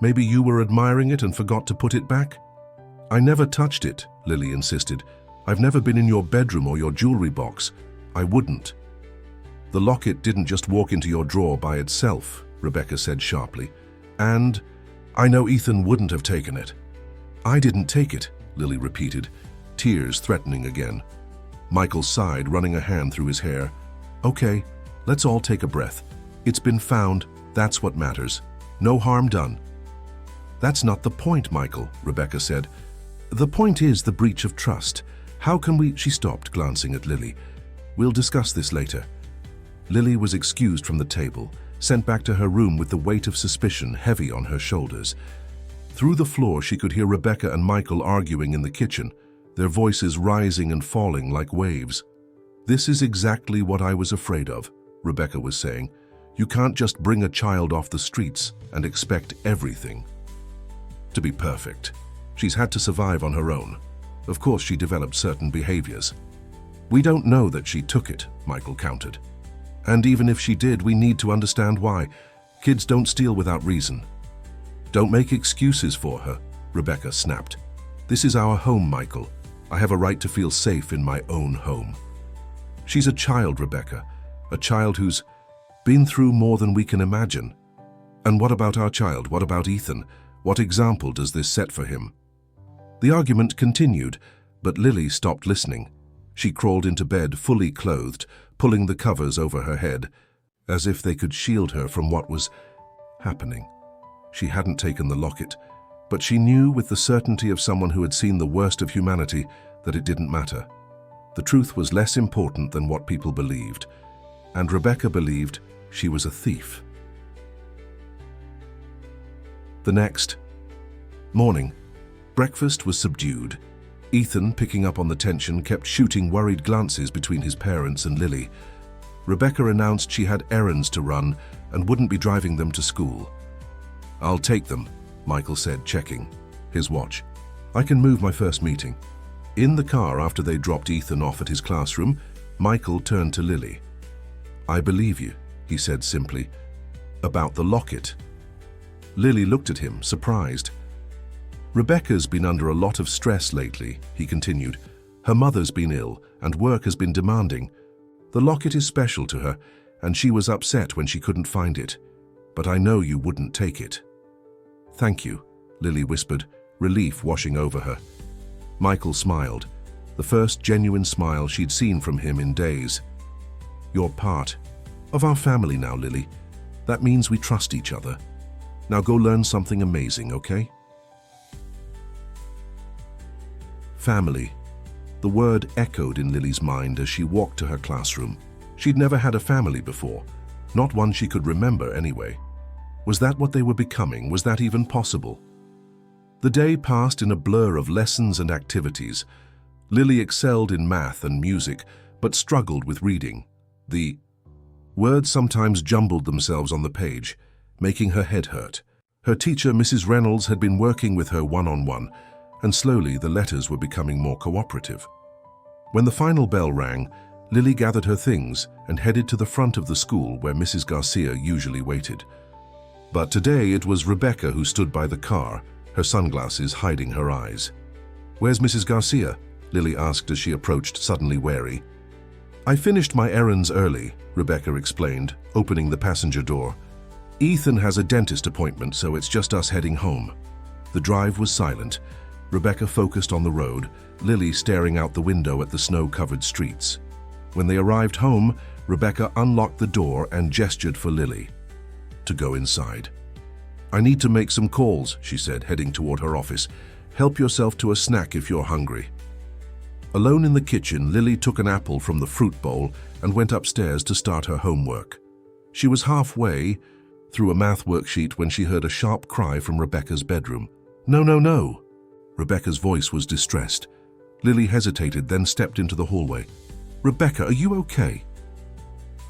Maybe you were admiring it and forgot to put it back?" "I never touched it," Lily insisted. "I've never been in your bedroom or your jewelry box. I wouldn't." "The locket didn't just walk into your drawer by itself," Rebecca said sharply. "And I know Ethan wouldn't have taken it." "I didn't take it," Lily repeated, tears threatening again. Michael sighed, running a hand through his hair. "Okay, let's all take a breath. It's been found, that's what matters. No harm done." "That's not the point, Michael," Rebecca said. "The point is the breach of trust. How can we—" She stopped, glancing at Lily. "We'll discuss this later." Lily was excused from the table, sent back to her room with the weight of suspicion heavy on her shoulders. Through the floor she could hear Rebecca and Michael arguing in the kitchen, their voices rising and falling like waves. "This is exactly what I was afraid of," Rebecca was saying. "You can't just bring a child off the streets and expect everything to be perfect. She's had to survive on her own. Of course she developed certain behaviors." "We don't know that she took it," Michael countered. "And even if she did, we need to understand why. Kids don't steal without reason." "Don't make excuses for her," Rebecca snapped. "This is our home, Michael. I have a right to feel safe in my own home." "She's a child, Rebecca. A child who's been through more than we can imagine. And what about our child? What about Ethan? What example does this set for him?" The argument continued, but Lily stopped listening. She crawled into bed fully clothed, pulling the covers over her head, as if they could shield her from what was happening. She hadn't taken the locket, but she knew with the certainty of someone who had seen the worst of humanity that it didn't matter. The truth was less important than what people believed, and Rebecca believed she was a thief. The next morning, breakfast was subdued. Ethan, picking up on the tension, kept shooting worried glances between his parents and Lily. Rebecca announced she had errands to run and wouldn't be driving them to school. "I'll take them," Michael said, checking his watch. "I can move my first meeting." In the car, after they dropped Ethan off at his classroom, Michael turned to Lily. "I believe you," he said simply. "About the locket." Lily looked at him, surprised. "Rebecca's been under a lot of stress lately," he continued. "Her mother's been ill, and work has been demanding. The locket is special to her, and she was upset when she couldn't find it. But I know you wouldn't take it." "Thank you," Lily whispered, relief washing over her. Michael smiled, the first genuine smile she'd seen from him in days. "You're part of our family now, Lily. That means we trust each other. Now go learn something amazing, okay?" Family. The word echoed in Lily's mind as she walked to her classroom. She'd never had a family before, not one she could remember anyway. Was that what they were becoming? Was that even possible? The day passed in a blur of lessons and activities. Lily excelled in math and music, but struggled with reading. The words sometimes jumbled themselves on the page, making her head hurt. Her teacher, Mrs. Reynolds, had been working with her one-on-one, and slowly the letters were becoming more cooperative. When the final bell rang, Lily gathered her things and headed to the front of the school where Mrs. Garcia usually waited. But today it was Rebecca who stood by the car, her sunglasses hiding her eyes. "Where's Mrs. Garcia?" Lily asked as she approached, suddenly wary. "I finished my errands early," Rebecca explained, opening the passenger door. "Ethan has a dentist appointment, so it's just us heading home." The drive was silent. Rebecca focused on the road, Lily staring out the window at the snow-covered streets. When they arrived home, Rebecca unlocked the door and gestured for Lily to go inside. "I need to make some calls," she said, heading toward her office. "Help yourself to a snack if you're hungry." Alone in the kitchen, Lily took an apple from the fruit bowl and went upstairs to start her homework. She was halfway through a math worksheet when she heard a sharp cry from Rebecca's bedroom. No, no, no. Rebecca's voice was distressed. Lily hesitated, then stepped into the hallway. Rebecca, are you okay?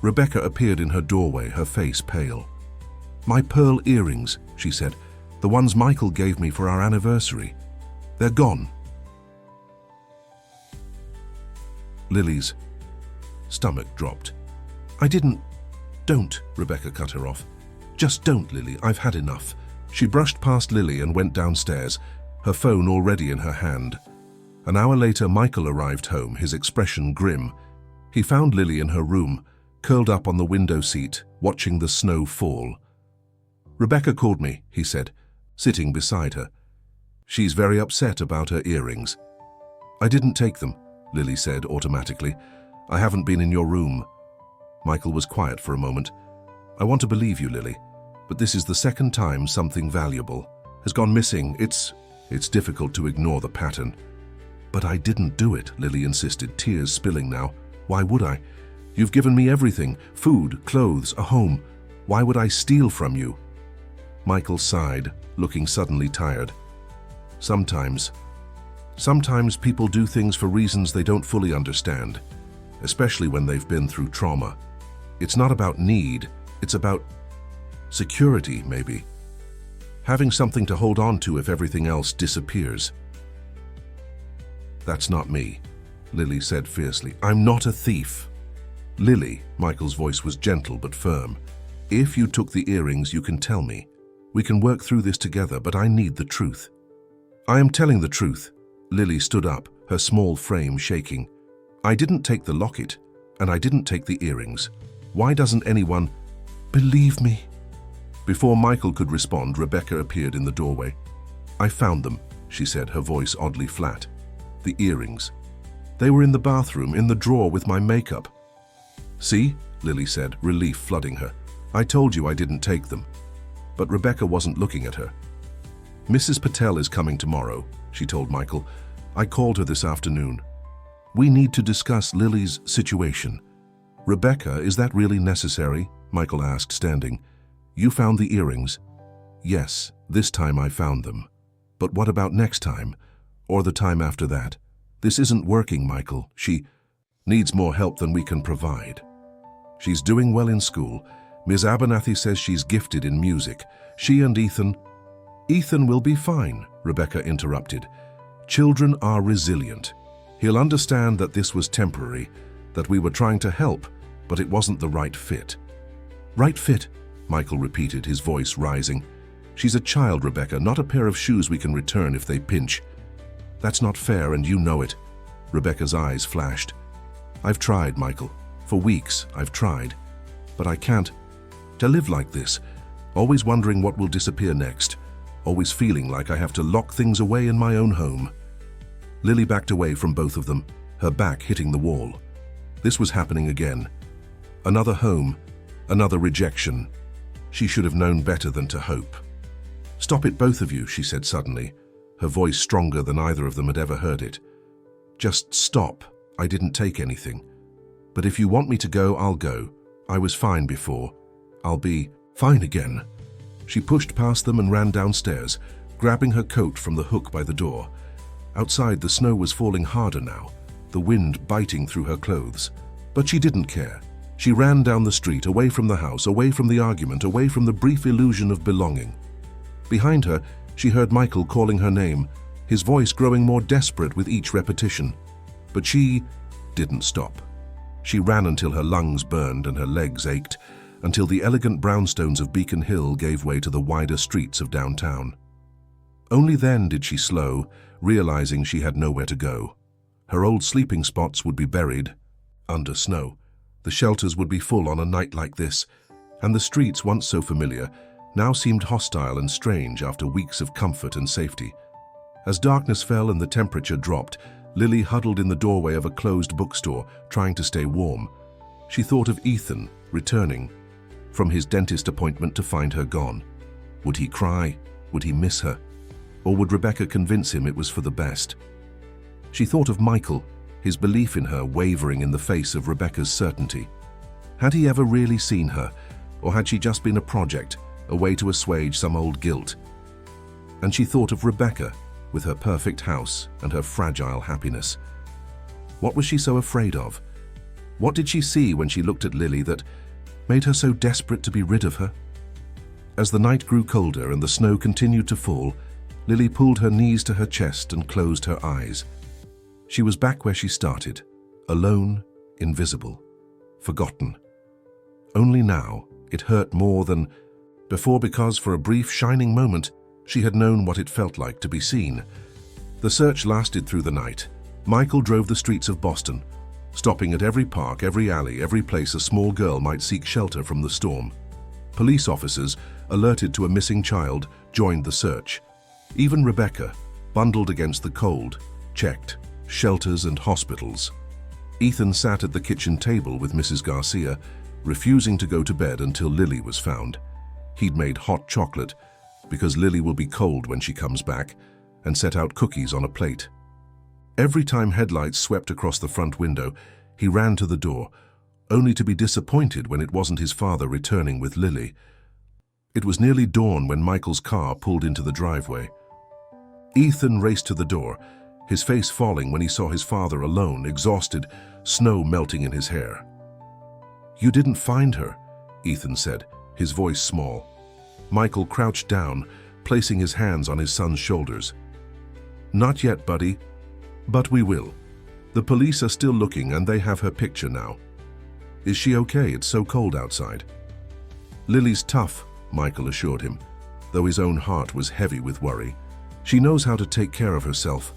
Rebecca appeared in her doorway, her face pale. My pearl earrings, she said. The ones Michael gave me for our anniversary. They're gone. Lily's stomach dropped. Don't, Rebecca cut her off. Just don't, Lily, I've had enough. She brushed past Lily and went downstairs, her phone already in her hand. An hour later, Michael arrived home, his expression grim. He found Lily in her room, curled up on the window seat, watching the snow fall. Rebecca called me, he said, sitting beside her. She's very upset about her earrings. I didn't take them, Lily said automatically. I haven't been in your room. Michael was quiet for a moment. I want to believe you, Lily, but this is the second time something valuable has gone missing. It's difficult to ignore the pattern. But I didn't do it, Lily insisted, tears spilling now. Why would I? You've given me everything, food, clothes, a home. Why would I steal from you? Michael sighed, looking suddenly tired. Sometimes people do things for reasons they don't fully understand, especially when they've been through trauma. It's not about need, it's about security, maybe. Having something to hold on to if everything else disappears. That's not me, Lily said fiercely. I'm not a thief. Lily, Michael's voice was gentle but firm. If you took the earrings, you can tell me. We can work through this together, but I need the truth. I am telling the truth. Lily stood up, her small frame shaking. I didn't take the locket, and I didn't take the earrings. Why doesn't anyone believe me? Before Michael could respond, Rebecca appeared in the doorway. I found them, she said, her voice oddly flat. The earrings. They were in the bathroom, in the drawer with my makeup. See, Lily said, relief flooding her. I told you I didn't take them. But Rebecca wasn't looking at her. Mrs. Patel is coming tomorrow, she told Michael. I called her this afternoon. We need to discuss Lily's situation. Rebecca, is that really necessary? Michael asked, standing. You found the earrings? Yes, this time I found them. But what about next time? Or the time after that? This isn't working, Michael. She needs more help than we can provide. She's doing well in school. Ms. Abernathy says she's gifted in music. She and Ethan will be fine, Rebecca interrupted. Children are resilient. He'll understand that this was temporary, that we were trying to help, but it wasn't the right fit. Right fit, Michael repeated, his voice rising. She's a child, Rebecca, not a pair of shoes we can return if they pinch. That's not fair, and you know it. Rebecca's eyes flashed. I've tried, Michael. For weeks, I've tried. But I can't. To live like this, always wondering what will disappear next, always feeling like I have to lock things away in my own home. Lily backed away from both of them, her back hitting the wall. This was happening again. Another home, another rejection. She should have known better than to hope. Stop it, both of you, she said suddenly, her voice stronger than either of them had ever heard it. Just stop. I didn't take anything. But if you want me to go, I'll go. I was fine before. I'll be fine again. She pushed past them and ran downstairs, grabbing her coat from the hook by the door. Outside, the snow was falling harder now, the wind biting through her clothes. But she didn't care. She ran down the street, away from the house, away from the argument, away from the brief illusion of belonging. Behind her, she heard Michael calling her name, his voice growing more desperate with each repetition. But she didn't stop. She ran until her lungs burned and her legs ached, until the elegant brownstones of Beacon Hill gave way to the wider streets of downtown. Only then did she slow, realizing she had nowhere to go. Her old sleeping spots would be buried under snow. The shelters would be full on a night like this, and the streets, once so familiar, now seemed hostile and strange after weeks of comfort and safety. As darkness fell and the temperature dropped, Lily huddled in the doorway of a closed bookstore, trying to stay warm. She thought of Ethan returning from his dentist appointment to find her gone. Would he cry? Would he miss her? Or would Rebecca convince him it was for the best? She thought of Michael, his belief in her wavering in the face of Rebecca's certainty. Had he ever really seen her, or had she just been a project, a way to assuage some old guilt? and she thought of Rebecca with her perfect house and her fragile happiness. What was she so afraid of? What did she see when she looked at Lily that made her so desperate to be rid of her? As the night grew colder and the snow continued to fall, Lily pulled her knees to her chest and closed her eyes. She was back where she started, alone, invisible, forgotten. Only now it hurt more than before, because for a brief, shining moment, she had known what it felt like to be seen. The search lasted through the night. Michael drove the streets of Boston, stopping at every park, every alley, every place a small girl might seek shelter from the storm. Police officers, alerted to a missing child, joined the search. Even Rebecca, bundled against the cold, checked shelters and hospitals. Ethan sat at the kitchen table with Mrs. Garcia, refusing to go to bed until Lily was found. He'd made hot chocolate, because Lily will be cold when she comes back, and set out cookies on a plate. Every time headlights swept across the front window, he ran to the door, only to be disappointed when it wasn't his father returning with Lily. It was nearly dawn when Michael's car pulled into the driveway. Ethan raced to the door, his face falling when he saw his father alone, exhausted, snow melting in his hair. "You didn't find her," Ethan said, his voice small. Michael crouched down, placing his hands on his son's shoulders. "Not yet, buddy, but we will. The police are still looking and they have her picture now. Is she okay? It's so cold outside." "Lily's tough," Michael assured him, though his own heart was heavy with worry. "She knows how to take care of herself."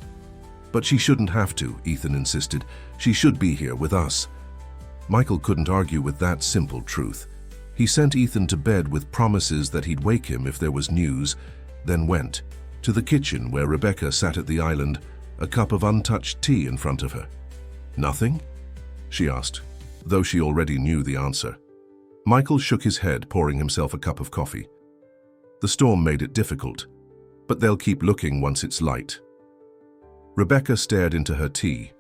"But she shouldn't have to," Ethan insisted. "She should be here with us." Michael couldn't argue with that simple truth. He sent Ethan to bed with promises that he'd wake him if there was news, then went to the kitchen where Rebecca sat at the island, a cup of untouched tea in front of her. "Nothing?" she asked, though she already knew the answer. Michael shook his head, pouring himself a cup of coffee. "The storm made it difficult, but they'll keep looking once it's light." Rebecca stared into her tea.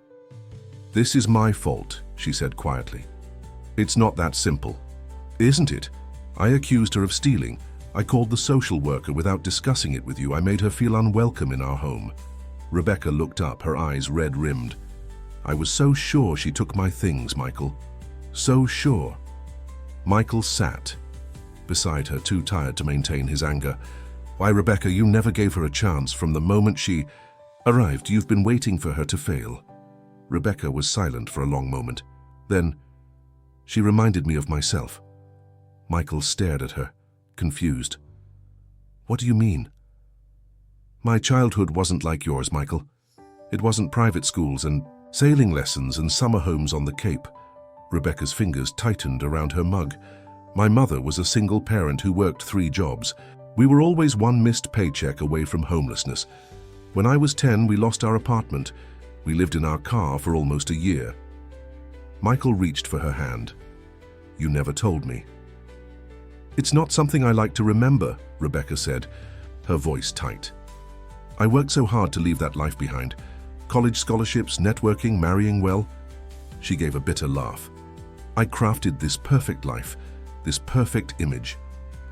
"This is my fault," she said quietly. "It's not that simple." "Isn't it? I accused her of stealing. I called the social worker without discussing it with you. I made her feel unwelcome in our home." Rebecca looked up, her eyes red-rimmed. "I was so sure she took my things, Michael. So sure." Michael sat beside her, too tired to maintain his anger. "Why, Rebecca, you never gave her a chance from the moment she arrived. You've been waiting for her to fail." Rebecca was silent for a long moment. Then, "She reminded me of myself." Michael stared at her, confused. "What do you mean?" "My childhood wasn't like yours, Michael. It wasn't private schools and sailing lessons and summer homes on the Cape." Rebecca's fingers tightened around her mug. "My mother was a single parent who worked 3 jobs. We were always one missed paycheck away from homelessness. When I was 10, we lost our apartment. We lived in our car for almost a year." Michael reached for her hand. "You never told me." "It's not something I like to remember," Rebecca said, her voice tight. "I worked so hard to leave that life behind. College scholarships, networking, marrying well." She gave a bitter laugh. "I crafted this perfect life, this perfect image.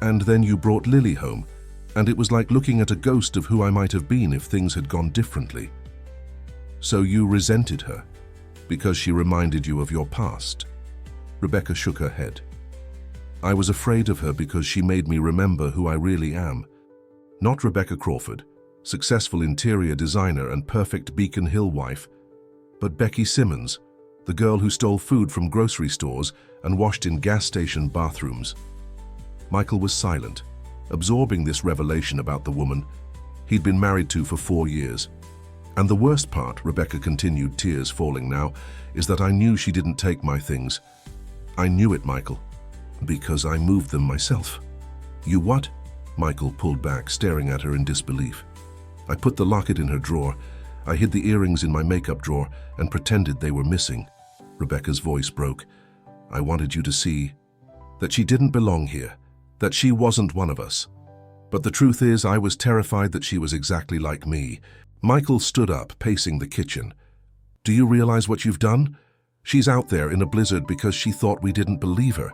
And then you brought Lily home, and it was like looking at a ghost of who I might have been if things had gone differently." "So you resented her because she reminded you of your past?" Rebecca shook her head. "I was afraid of her because she made me remember who I really am. Not Rebecca Crawford, successful interior designer and perfect Beacon Hill wife, but Becky Simmons, the girl who stole food from grocery stores and washed in gas station bathrooms." Michael was silent, absorbing this revelation about the woman he'd been married to for 4 years. "And the worst part," Rebecca continued, tears falling now, "is that I knew she didn't take my things. I knew it, Michael, because I moved them myself." "You what?" Michael pulled back, staring at her in disbelief. "I put the locket in her drawer. I hid the earrings in my makeup drawer and pretended they were missing." Rebecca's voice broke. "I wanted you to see that she didn't belong here, that she wasn't one of us. But the truth is, I was terrified that she was exactly like me." Michael stood up, pacing the kitchen. "Do you realize what you've done? She's out there in a blizzard because she thought we didn't believe her,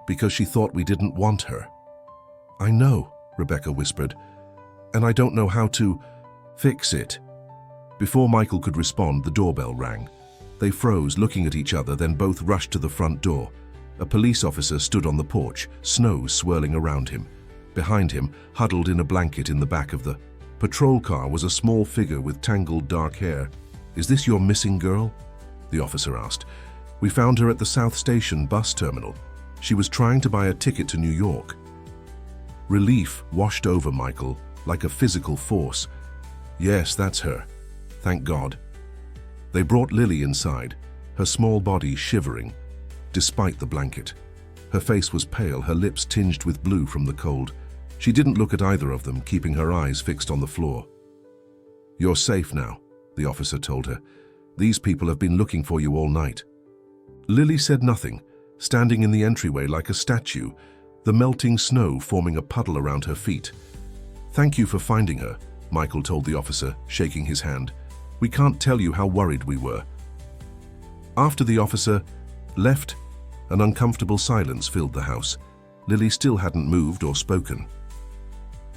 because she thought we didn't want her." "I know," Rebecca whispered. and I don't know how to fix it." Before Michael could respond, the doorbell rang. They froze, looking at each other, then both rushed to the front door. A police officer stood on the porch, snow swirling around him. Behind him, huddled in a blanket in the back of the patrol car, was a small figure with tangled dark hair. "Is this your missing girl?" the officer asked. "We found her at the South Station bus terminal. She was trying to buy a ticket to New York." Relief washed over Michael like a physical force. "Yes, that's her. Thank God." They brought Lily inside, her small body shivering, despite the blanket. Her face was pale, her lips tinged with blue from the cold. She didn't look at either of them, keeping her eyes fixed on the floor. "You're safe now," the officer told her. "These people have been looking for you all night." Lily said nothing, standing in the entryway like a statue, the melting snow forming a puddle around her feet. "Thank you for finding her," Michael told the officer, shaking his hand. "We can't tell you how worried we were." After the officer left, an uncomfortable silence filled the house. Lily still hadn't moved or spoken.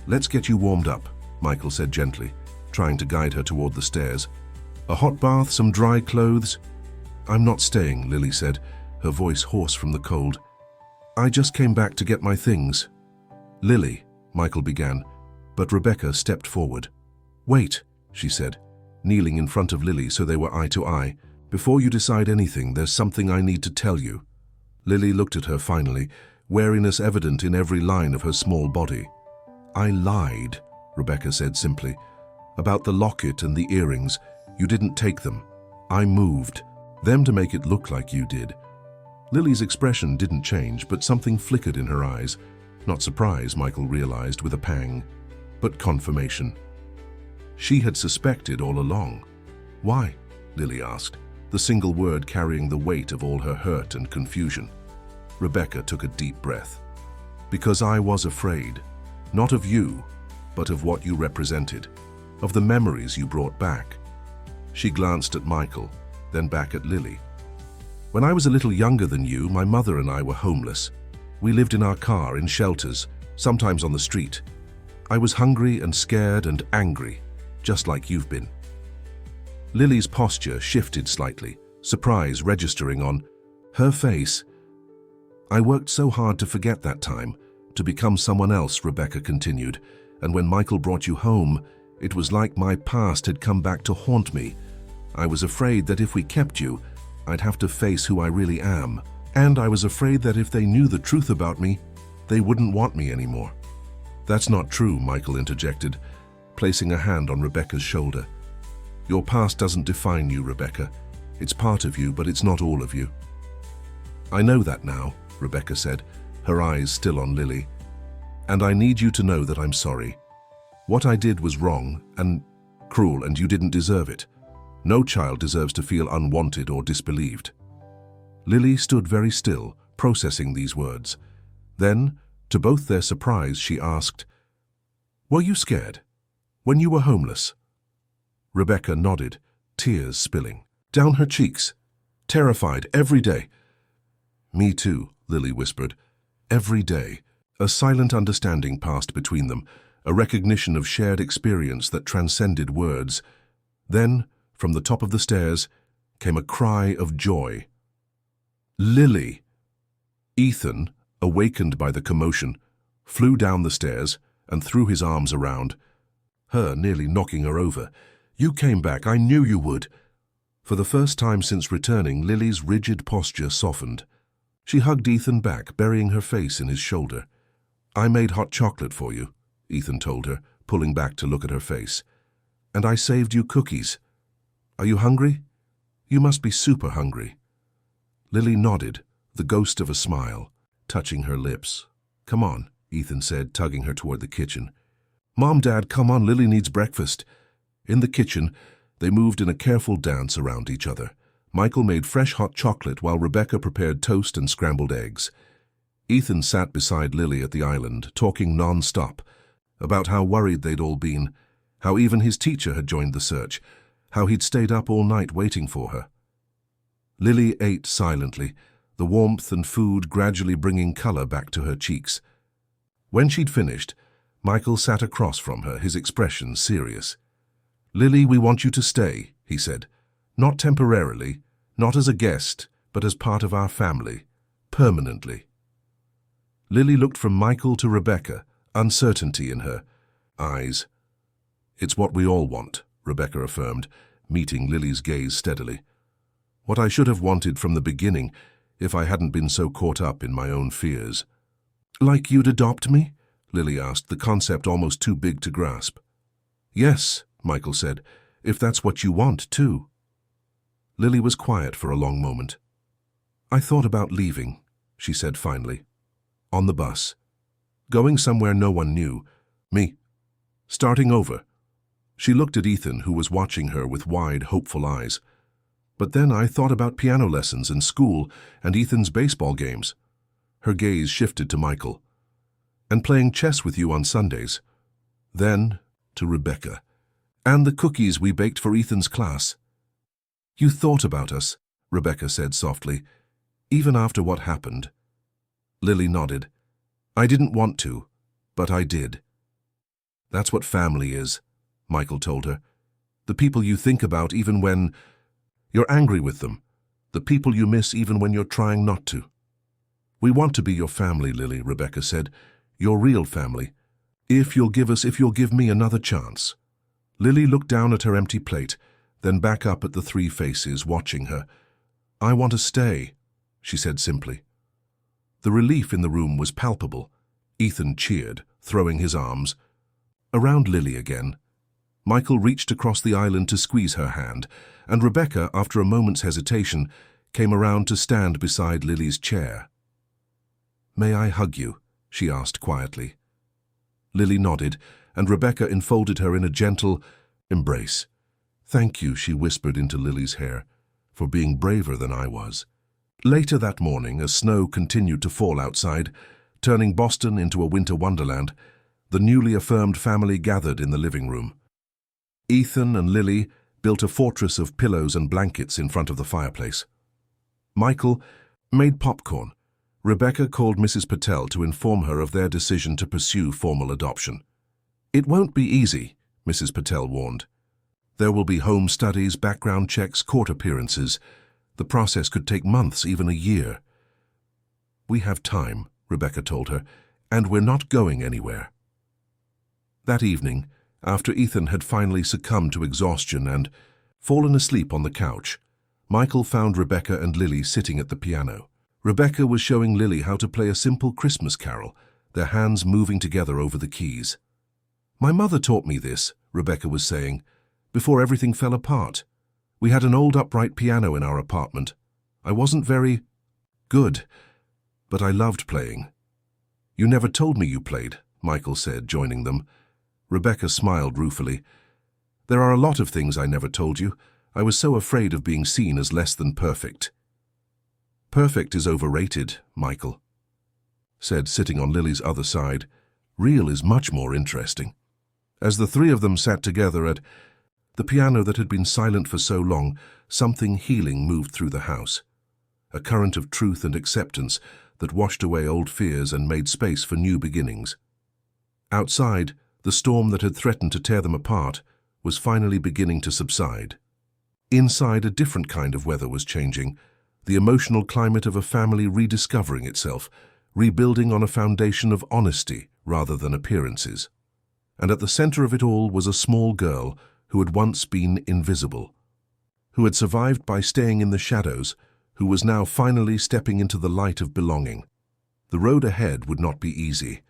"Let's get you warmed up," Michael said gently, trying to guide her toward the stairs. "A hot bath, some dry clothes." "I'm not staying," Lily said, her voice hoarse from the cold. "I just came back to get my things." "Lily," Michael began, but Rebecca stepped forward. "Wait," she said, kneeling in front of Lily so they were eye to eye. "Before you decide anything, there's something I need to tell you." Lily looked at her finally, wariness evident in every line of her small body. "I lied," Rebecca said simply. "About the locket and the earrings. You didn't take them. I moved them to make it look like you did." Lily's expression didn't change, but something flickered in her eyes. Not surprise, Michael realized with a pang, but confirmation. She had suspected all along. "Why?" Lily asked, the single word carrying the weight of all her hurt and confusion. Rebecca took a deep breath. "Because I was afraid, not of you, but of what you represented, of the memories you brought back." She glanced at Michael, then back at Lily. "When I was a little younger than you, my mother and I were homeless. We lived in our car, in shelters, sometimes on the street. I was hungry and scared and angry, just like you've been." Lily's posture shifted slightly, surprise registering on her face. "I worked so hard to forget that time, to become someone else," Rebecca continued, "and when Michael brought you home, it was like my past had come back to haunt me. I was afraid that if we kept you, I'd have to face who I really am. And I was afraid that if they knew the truth about me, they wouldn't want me anymore." "That's not true," Michael interjected, placing a hand on Rebecca's shoulder. "Your past doesn't define you, Rebecca. It's part of you, but it's not all of you." "I know that now," Rebecca said, her eyes still on Lily. "And I need you to know that I'm sorry. What I did was wrong and cruel, and you didn't deserve it. No child deserves to feel unwanted or disbelieved." Lily stood very still, processing these words. Then, to both their surprise, she asked, "Were you scared when you were homeless?" Rebecca nodded, tears spilling down her cheeks. "Terrified every day." "Me too," Lily whispered. "Every day." A silent understanding passed between them, a recognition of shared experience that transcended words. Then, from the top of the stairs, came a cry of joy. "Lily!" Ethan, awakened by the commotion, flew down the stairs and threw his arms around her, nearly knocking her over. "You came back. I knew you would." For the first time since returning, Lily's rigid posture softened. She hugged Ethan back, burying her face in his shoulder. "I made hot chocolate for you," Ethan told her, pulling back to look at her face. "And I saved you cookies. Are you hungry? You must be super hungry." Lily nodded, the ghost of a smile, touching her lips. "Come on," Ethan said, tugging her toward the kitchen. "Mom, Dad, come on, Lily needs breakfast." In the kitchen, they moved in a careful dance around each other. Michael made fresh hot chocolate while Rebecca prepared toast and scrambled eggs. Ethan sat beside Lily at the island, talking non-stop about how worried they'd all been, how even his teacher had joined the search, how he'd stayed up all night waiting for her. Lily ate silently, the warmth and food gradually bringing color back to her cheeks. When she'd finished, Michael sat across from her, his expression serious. "Lily, we want you to stay," he said. "Not temporarily, not as a guest, but as part of our family, permanently." Lily looked from Michael to Rebecca, uncertainty in her eyes. "It's what we all want," Rebecca affirmed, meeting Lily's gaze steadily. "What I should have wanted from the beginning, if I hadn't been so caught up in my own fears." "Like you'd adopt me?" Lily asked, the concept almost too big to grasp. "Yes," Michael said, "if that's what you want, too." Lily was quiet for a long moment. "I thought about leaving," she said finally. "On the bus. Going somewhere no one knew. Me. Starting over." She looked at Ethan, who was watching her with wide, hopeful eyes. "But then I thought about piano lessons and school and Ethan's baseball games." Her gaze shifted to Michael. "And playing chess with you on Sundays." Then, to Rebecca. "And the cookies we baked for Ethan's class." "You thought about us," Rebecca said softly, "even after what happened." Lily nodded. "I didn't want to, but I did." "That's what family is," Michael told her. "The people you think about even when you're angry with them. The people you miss even when you're trying not to." "We want to be your family, Lily," Rebecca said. "Your real family. If you'll give me another chance." Lily looked down at her empty plate, then back up at the three faces watching her. "I want to stay," she said simply. The relief in the room was palpable. Ethan cheered, throwing his arms around Lily again. Michael reached across the island to squeeze her hand, and Rebecca, after a moment's hesitation, came around to stand beside Lily's chair. "May I hug you?" she asked quietly. Lily nodded, and Rebecca enfolded her in a gentle embrace. "Thank you," she whispered into Lily's hair, "for being braver than I was." Later that morning, as snow continued to fall outside, turning Boston into a winter wonderland, the newly affirmed family gathered in the living room. Ethan and Lily built a fortress of pillows and blankets in front of the fireplace. Michael made popcorn. Rebecca called Mrs. Patel to inform her of their decision to pursue formal adoption. "It won't be easy," Mrs. Patel warned. "There will be home studies, background checks, court appearances. The process could take months, even a year." "We have time," Rebecca told her, "and we're not going anywhere." That evening, after Ethan had finally succumbed to exhaustion and fallen asleep on the couch, Michael found Rebecca and Lily sitting at the piano. Rebecca was showing Lily how to play a simple Christmas carol, their hands moving together over the keys. "My mother taught me this," Rebecca was saying, "before everything fell apart. We had an old upright piano in our apartment. I wasn't very good, but I loved playing." "You never told me you played," Michael said, joining them. Rebecca smiled ruefully. "There are a lot of things I never told you. I was so afraid of being seen as less than perfect." "Perfect is overrated," Michael said, sitting on Lily's other side. "Real is much more interesting." As the three of them sat together at the piano that had been silent for so long, something healing moved through the house. A current of truth and acceptance that washed away old fears and made space for new beginnings. Outside, the storm that had threatened to tear them apart was finally beginning to subside. Inside, a different kind of weather was changing, the emotional climate of a family rediscovering itself, rebuilding on a foundation of honesty rather than appearances. And at the center of it all was a small girl who had once been invisible, who had survived by staying in the shadows, who was now finally stepping into the light of belonging. The road ahead would not be easy.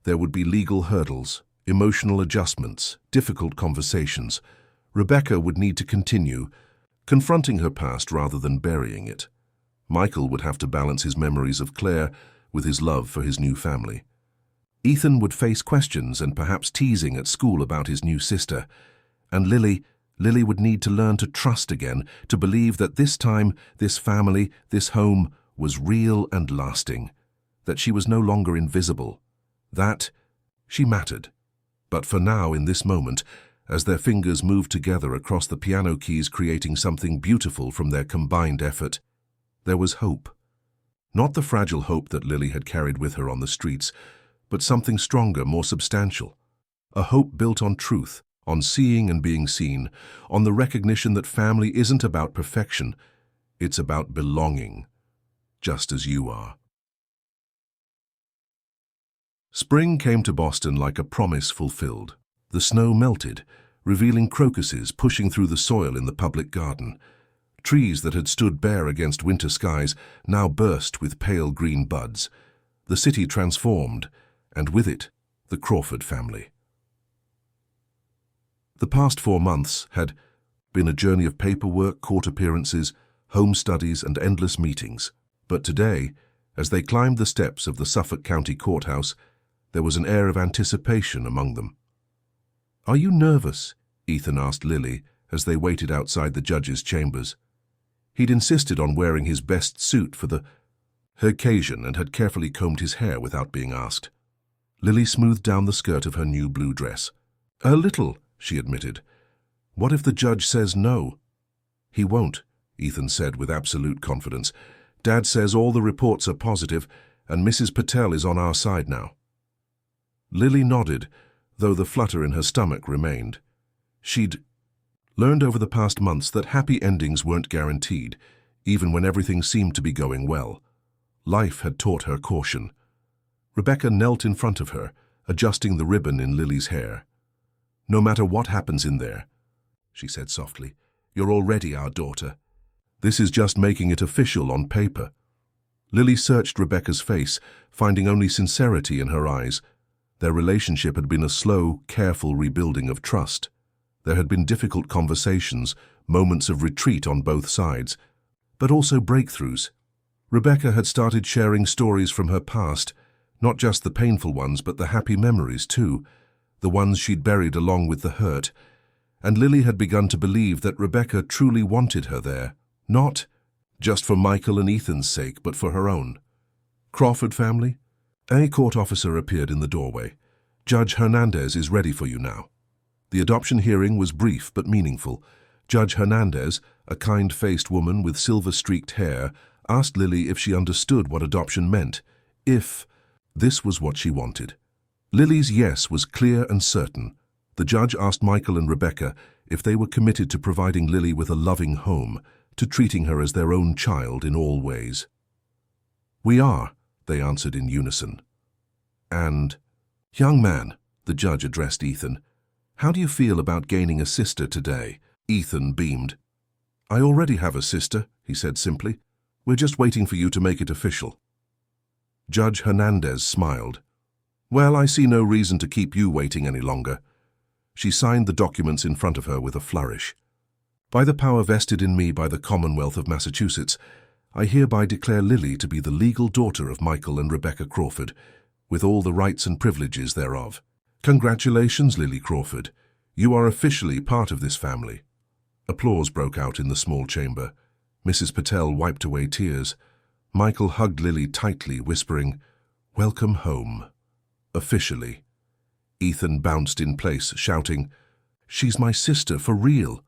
There would be legal hurdles, emotional adjustments, difficult conversations. Rebecca would need to continue, confronting her past rather than burying it. Michael would have to balance his memories of Claire with his love for his new family. Ethan would face questions and perhaps teasing at school about his new sister. And Lily would need to learn to trust again, to believe that this time, this family, this home was real and lasting, that she was no longer invisible, that she mattered. But for now, in this moment, as their fingers moved together across the piano keys, creating something beautiful from their combined effort, there was hope. Not the fragile hope that Lily had carried with her on the streets, but something stronger, more substantial. A hope built on truth, on seeing and being seen, on the recognition that family isn't about perfection, it's about belonging, just as you are. Spring came to Boston like a promise fulfilled. The snow melted, revealing crocuses pushing through the soil in the public garden. Trees that had stood bare against winter skies now burst with pale green buds. The city transformed, and with it, the Crawford family. The past 4 months had been a journey of paperwork, court appearances, home studies, and endless meetings. But today, as they climbed the steps of the Suffolk County Courthouse, there was an air of anticipation among them. "Are you nervous?" Ethan asked Lily as they waited outside the judge's chambers. He'd insisted on wearing his best suit for the occasion and had carefully combed his hair without being asked. Lily smoothed down the skirt of her new blue dress. "A little," she admitted. "What if the judge says no?" "He won't," Ethan said with absolute confidence. "Dad says all the reports are positive, and Mrs. Patel is on our side now." Lily nodded, though the flutter in her stomach remained. She'd learned over the past months that happy endings weren't guaranteed, even when everything seemed to be going well. Life had taught her caution. Rebecca knelt in front of her, adjusting the ribbon in Lily's hair. "No matter what happens in there," she said softly, "you're already our daughter. This is just making it official on paper." Lily searched Rebecca's face, finding only sincerity in her eyes. Their relationship had been a slow, careful rebuilding of trust. There had been difficult conversations, moments of retreat on both sides, but also breakthroughs. Rebecca had started sharing stories from her past, not just the painful ones, but the happy memories too, the ones she'd buried along with the hurt. And Lily had begun to believe that Rebecca truly wanted her there, not just for Michael and Ethan's sake, but for her own. "Crawford family?" A court officer appeared in the doorway. "Judge Hernandez is ready for you now." The adoption hearing was brief but meaningful. Judge Hernandez, a kind-faced woman with silver-streaked hair, asked Lily if she understood what adoption meant, if this was what she wanted. Lily's yes was clear and certain. The judge asked Michael and Rebecca if they were committed to providing Lily with a loving home, to treating her as their own child in all ways. "We are," they answered in unison. "And, young man," the judge addressed Ethan, "how do you feel about gaining a sister today?" Ethan beamed. "I already have a sister," he said simply. "We're just waiting for you to make it official." Judge Hernandez smiled. "Well, I see no reason to keep you waiting any longer." She signed the documents in front of her with a flourish. "By the power vested in me by the Commonwealth of Massachusetts, I hereby declare Lily to be the legal daughter of Michael and Rebecca Crawford, with all the rights and privileges thereof. Congratulations, Lily Crawford. You are officially part of this family." Applause broke out in the small chamber. Mrs. Patel wiped away tears. Michael hugged Lily tightly, whispering, "Welcome home. Officially." Ethan bounced in place, shouting, "She's my sister for real."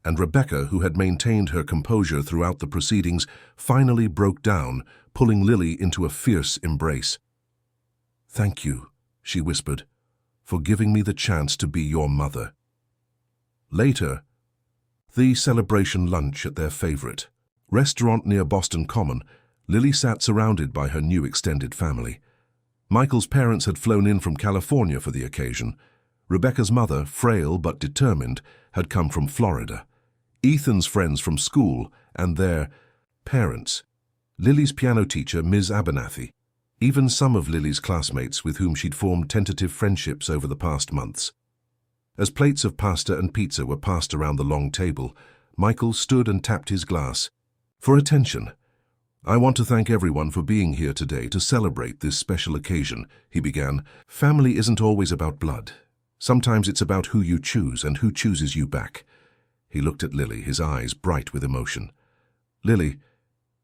And Rebecca, who had maintained her composure throughout the proceedings, finally broke down, pulling Lily into a fierce embrace. "Thank you," she whispered, "for giving me the chance to be your mother." Later, the celebration lunch at their favorite restaurant near Boston Common, Lily sat surrounded by her new extended family. Michael's parents had flown in from California for the occasion. Rebecca's mother, frail but determined, had come from Florida. Ethan's friends from school and their parents. Lily's piano teacher, Ms. Abernathy. Even some of Lily's classmates with whom she'd formed tentative friendships over the past months. As plates of pasta and pizza were passed around the long table, Michael stood and tapped his glass. "For attention. I want to thank everyone for being here today to celebrate this special occasion," he began. "Family isn't always about blood. Sometimes it's about who you choose and who chooses you back." He looked at Lily, his eyes bright with emotion. "Lily,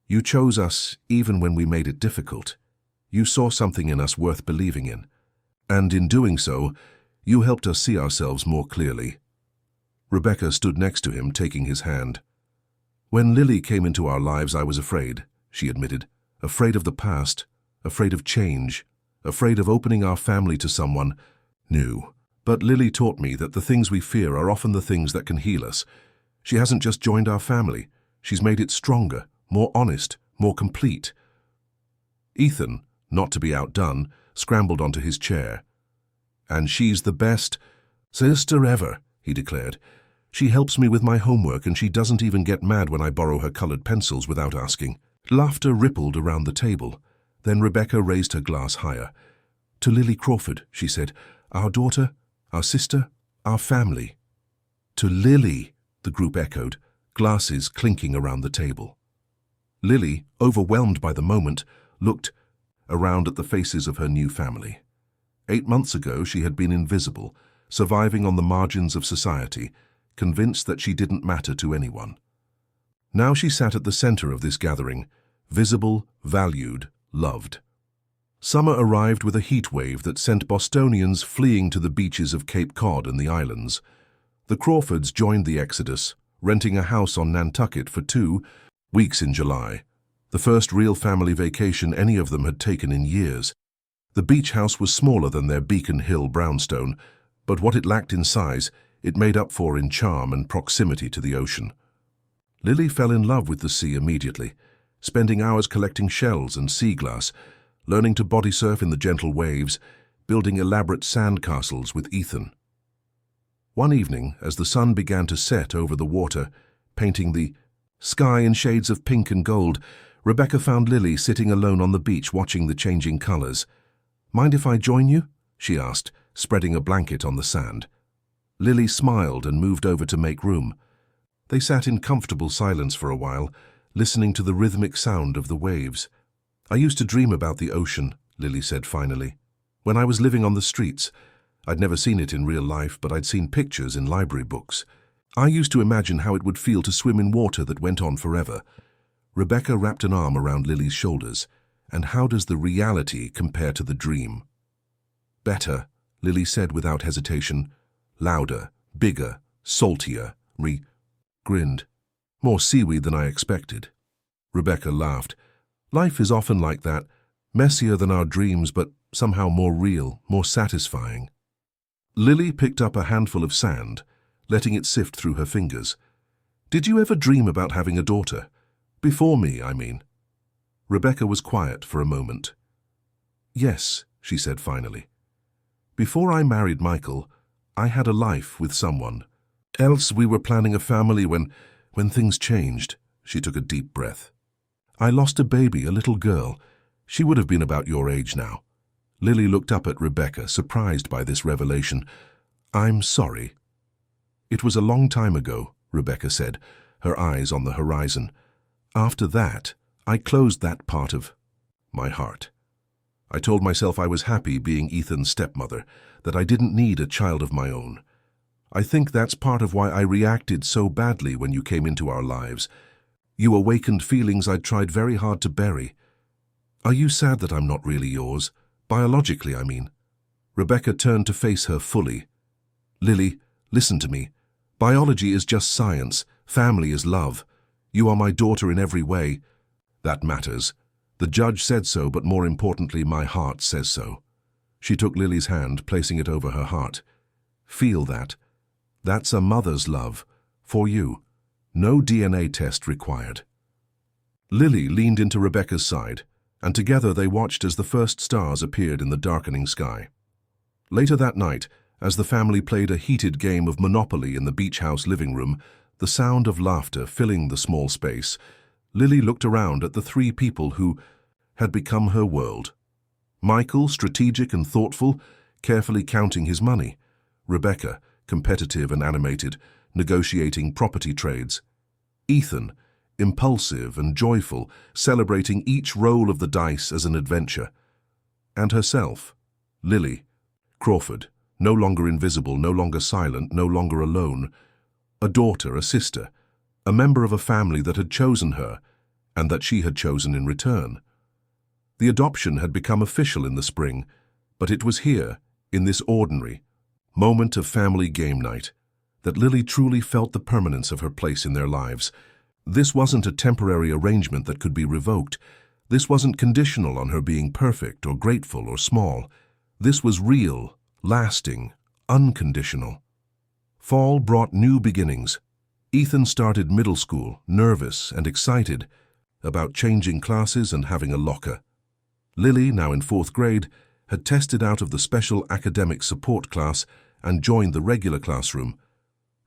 you chose us even when we made it difficult. You saw something in us worth believing in. And in doing so, you helped us see ourselves more clearly." Rebecca stood next to him, taking his hand. "When Lily came into our lives, I was afraid," she admitted. "Afraid of the past, afraid of change, afraid of opening our family to someone new. But Lily taught me that the things we fear are often the things that can heal us. She hasn't just joined our family, she's made it stronger, more honest, more complete. Ethan, not to be outdone, scrambled onto his chair. "And she's the best sister ever," he declared. "She helps me with my homework and she doesn't even get mad when I borrow her colored pencils without asking." Laughter rippled around the table. Then Rebecca raised her glass higher. "To Lily Crawford," she said, "our daughter, our sister, our family." "To Lily," the group echoed, glasses clinking around the table. Lily, overwhelmed by the moment, looked around at the faces of her new family. 8 months ago she had been invisible, surviving on the margins of society, convinced that she didn't matter to anyone. Now she sat at the center of this gathering, visible, valued, loved. Summer arrived with a heat wave that sent Bostonians fleeing to the beaches of Cape Cod and the islands. The Crawfords joined the exodus, renting a house on Nantucket for 2 weeks in July, the first real family vacation any of them had taken in years. The beach house was smaller than their Beacon Hill brownstone, but what it lacked in size, it made up for in charm and proximity to the ocean. Lily fell in love with the sea immediately, spending hours collecting shells and sea glass, learning to body surf in the gentle waves, building elaborate sand castles with Ethan. One evening, as the sun began to set over the water, painting the sky in shades of pink and gold, Rebecca found Lily sitting alone on the beach watching the changing colors. "Mind if I join you?" she asked, spreading a blanket on the sand. Lily smiled and moved over to make room. They sat in comfortable silence for a while, listening to the rhythmic sound of the waves. "I used to dream about the ocean," Lily said finally. "When I was living on the streets, I'd never seen it in real life, but I'd seen pictures in library books. I used to imagine how it would feel to swim in water that went on forever." Rebecca wrapped an arm around Lily's shoulders. "And how does the reality compare to the dream?" "Better," Lily said without hesitation. "Louder, bigger, saltier." Grinned. "More seaweed than I expected." Rebecca laughed. "Life is often like that, messier than our dreams, but somehow more real, more satisfying." Lily picked up a handful of sand, letting it sift through her fingers. "Did you ever dream about having a daughter? Before me, I mean." Rebecca was quiet for a moment. "Yes," she said finally. "Before I married Michael, I had a life with someone. Else we were planning a family when things changed." She took a deep breath. "I lost a baby, a little girl. She would have been about your age now." Lily looked up at Rebecca, surprised by this revelation. "I'm sorry." "It was a long time ago," Rebecca said, her eyes on the horizon. "After that, I closed that part of my heart. I told myself I was happy being Ethan's stepmother, that I didn't need a child of my own. I think that's part of why I reacted so badly when you came into our lives. You awakened feelings I'd tried very hard to bury. Are you sad that I'm not really yours? Biologically, I mean." Rebecca turned to face her fully. "Lily, listen to me. Biology is just science. Family is love. You are my daughter in every way. That matters. The judge said so, but more importantly, my heart says so." She took Lily's hand, placing it over her heart. "Feel that. That's a mother's love. For you. No DNA test required." Lily leaned into Rebecca's side, and together they watched as the first stars appeared in the darkening sky. Later that night, as the family played a heated game of Monopoly in the beach house living room, the sound of laughter filling the small space, Lily looked around at the 3 people who had become her world. Michael, strategic and thoughtful, carefully counting his money. Rebecca, competitive and animated, negotiating property trades. Ethan, impulsive and joyful, celebrating each roll of the dice as an adventure. And herself, Lily Crawford, no longer invisible, no longer silent, no longer alone. A daughter, a sister, a member of a family that had chosen her, and that she had chosen in return. The adoption had become official in the spring, but it was here, in this ordinary moment of family game night, that Lily truly felt the permanence of her place in their lives. This wasn't a temporary arrangement that could be revoked. This wasn't conditional on her being perfect or grateful or small. This was real, lasting, unconditional. Fall brought new beginnings. Ethan started middle school, nervous and excited about changing classes and having a locker. Lily, now in 4th grade, had tested out of the special academic support class and joined the regular classroom.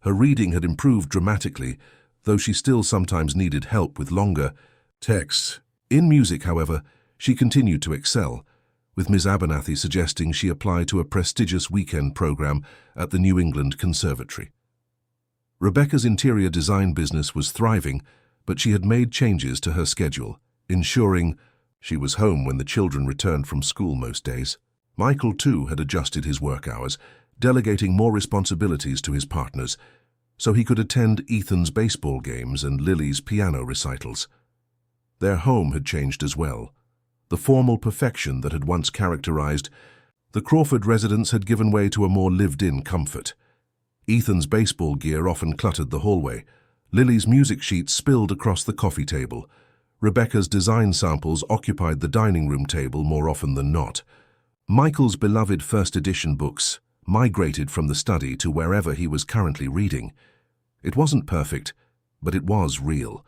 Her reading had improved dramatically, though she still sometimes needed help with longer texts. In music, however, she continued to excel, with Ms. Abernathy suggesting she apply to a prestigious weekend program at the New England Conservatory. Rebecca's interior design business was thriving, but she had made changes to her schedule, ensuring she was home when the children returned from school most days. Michael, too, had adjusted his work hours, delegating more responsibilities to his partners, so he could attend Ethan's baseball games and Lily's piano recitals. Their home had changed as well. The formal perfection that had once characterized the Crawford residence had given way to a more lived-in comfort. Ethan's baseball gear often cluttered the hallway. Lily's music sheets spilled across the coffee table. Rebecca's design samples occupied the dining room table more often than not. Michael's beloved first edition books migrated from the study to wherever he was currently reading. It wasn't perfect, but it was real.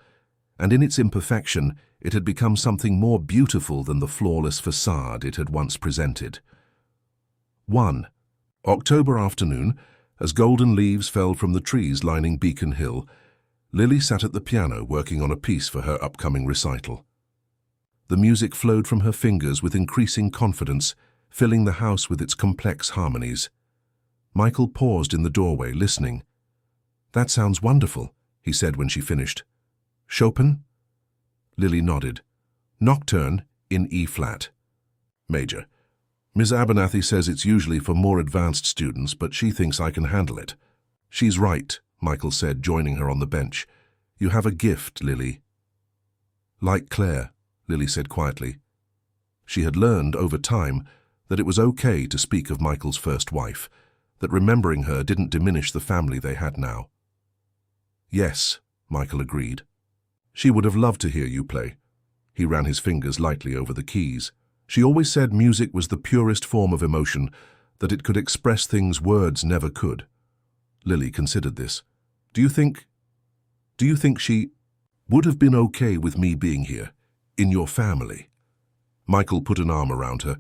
And in its imperfection, it had become something more beautiful than the flawless facade it had once presented. 1. October afternoon, as golden leaves fell from the trees lining Beacon Hill, Lily sat at the piano working on a piece for her upcoming recital. The music flowed from her fingers with increasing confidence, filling the house with its complex harmonies. Michael paused in the doorway, listening. "That sounds wonderful," he said when she finished. "Chopin?" Lily nodded. "Nocturne in E-flat. Major. Ms. Abernathy says it's usually for more advanced students, but she thinks I can handle it." "She's right," Michael said, joining her on the bench. "You have a gift, Lily." "Like Claire," Lily said quietly. She had learned over time that it was okay to speak of Michael's first wife, that remembering her didn't diminish the family they had now. "Yes," Michael agreed. "She would have loved to hear you play." He ran his fingers lightly over the keys. "She always said music was the purest form of emotion, that it could express things words never could." Lily considered this. Do you think she would have been okay with me being here, in your family?" Michael put an arm around her.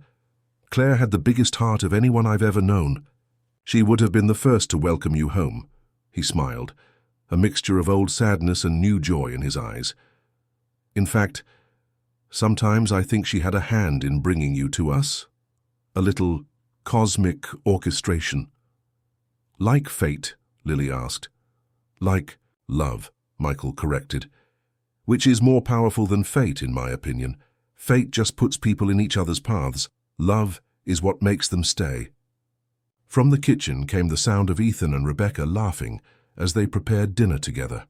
"Claire had the biggest heart of anyone I've ever known. She would have been the first to welcome you home." He smiled, a mixture of old sadness and new joy in his eyes. "In fact, sometimes I think she had a hand in bringing you to us. A little cosmic orchestration." "Like fate?" Lily asked. "Like love," Michael corrected. "Which is more powerful than fate, in my opinion. Fate just puts people in each other's paths. Love is what makes them stay." From the kitchen came the sound of Ethan and Rebecca laughing as they prepared dinner together,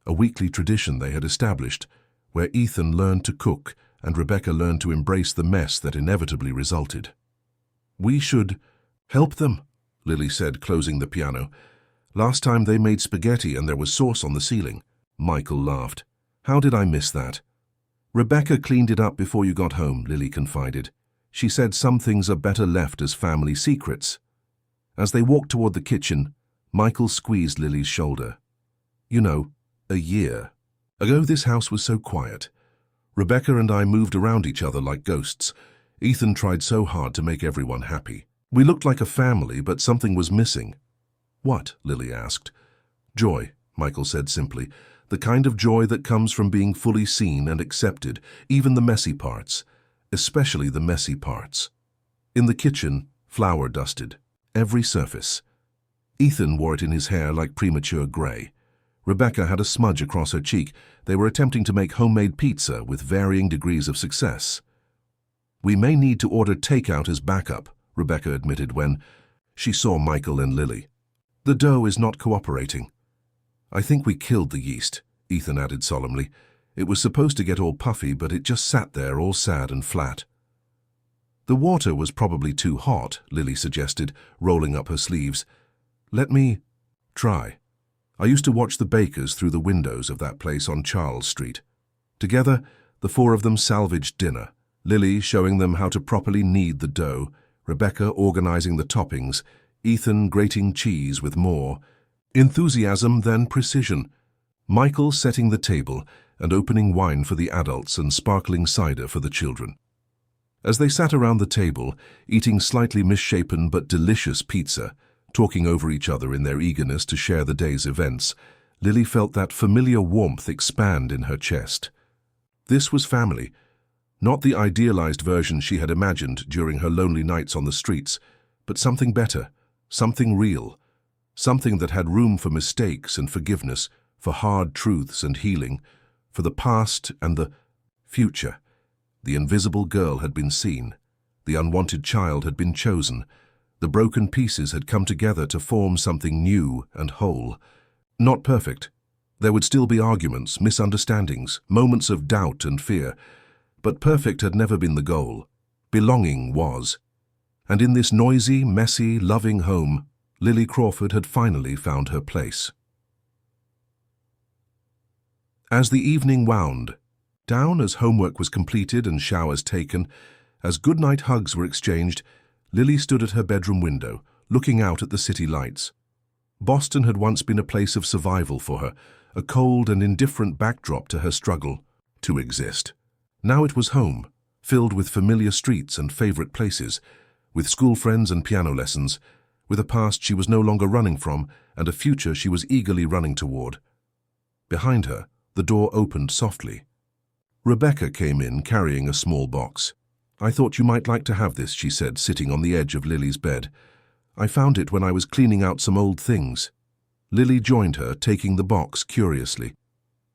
a weekly tradition they had established, where Ethan learned to cook and Rebecca learned to embrace the mess that inevitably resulted. "We should help them," Lily said, closing the piano. "Last time they made spaghetti and there was sauce on the ceiling." Michael laughed. "How did I miss that?" "Rebecca cleaned it up before you got home," Lily confided. "She said some things are better left as family secrets." As they walked toward the kitchen, Michael squeezed Lily's shoulder. "You know, a year ago this house was so quiet. Rebecca and I moved around each other like ghosts. Ethan tried so hard to make everyone happy. We looked like a family, but something was missing." "What?" Lily asked. "Joy," Michael said simply. "The kind of joy that comes from being fully seen and accepted, even the messy parts. Especially the messy parts." In the kitchen, flour dusted every surface. Ethan wore it in his hair like premature gray. Rebecca had a smudge across her cheek. They were attempting to make homemade pizza with varying degrees of success. "We may need to order takeout as backup," Rebecca admitted when she saw Michael and Lily. "The dough is not cooperating." "I think we killed the yeast," Ethan added solemnly. "It was supposed to get all puffy, but it just sat there all sad and flat." "The water was probably too hot," Lily suggested, rolling up her sleeves. "Let me try. I used to watch the bakers through the windows of that place on Charles Street. Together, The four of them salvaged dinner, Lily showing them how to properly knead the dough, Rebecca organizing the toppings, Ethan grating cheese with more enthusiasm than precision, Michael setting the table and opening wine for the adults and sparkling cider for the children. As they sat around the table, eating slightly misshapen but delicious pizza, talking over each other in their eagerness to share the day's events, Lily felt that familiar warmth expand in her chest. This was family, not the idealized version she had imagined during her lonely nights on the streets, but something better, something real, something that had room for mistakes and forgiveness, for hard truths and healing, for the past and the future. The invisible girl had been seen. The unwanted child had been chosen. The broken pieces had come together to form something new and whole. Not perfect. There would still be arguments, misunderstandings, moments of doubt and fear. But perfect had never been the goal. Belonging was. And in this noisy, messy, loving home, Lily Crawford had finally found her place. As the evening wound down, as homework was completed and showers taken, as goodnight hugs were exchanged, Lily stood at her bedroom window, looking out at the city lights. Boston had once been a place of survival for her, a cold and indifferent backdrop to her struggle to exist. Now it was home, filled with familiar streets and favorite places, with school friends and piano lessons, with a past she was no longer running from and a future she was eagerly running toward. Behind her, the door opened softly. Rebecca came in carrying a small box. "I thought you might like to have this," she said, sitting on the edge of Lily's bed. "I found it when I was cleaning out some old things." Lily joined her, taking the box curiously.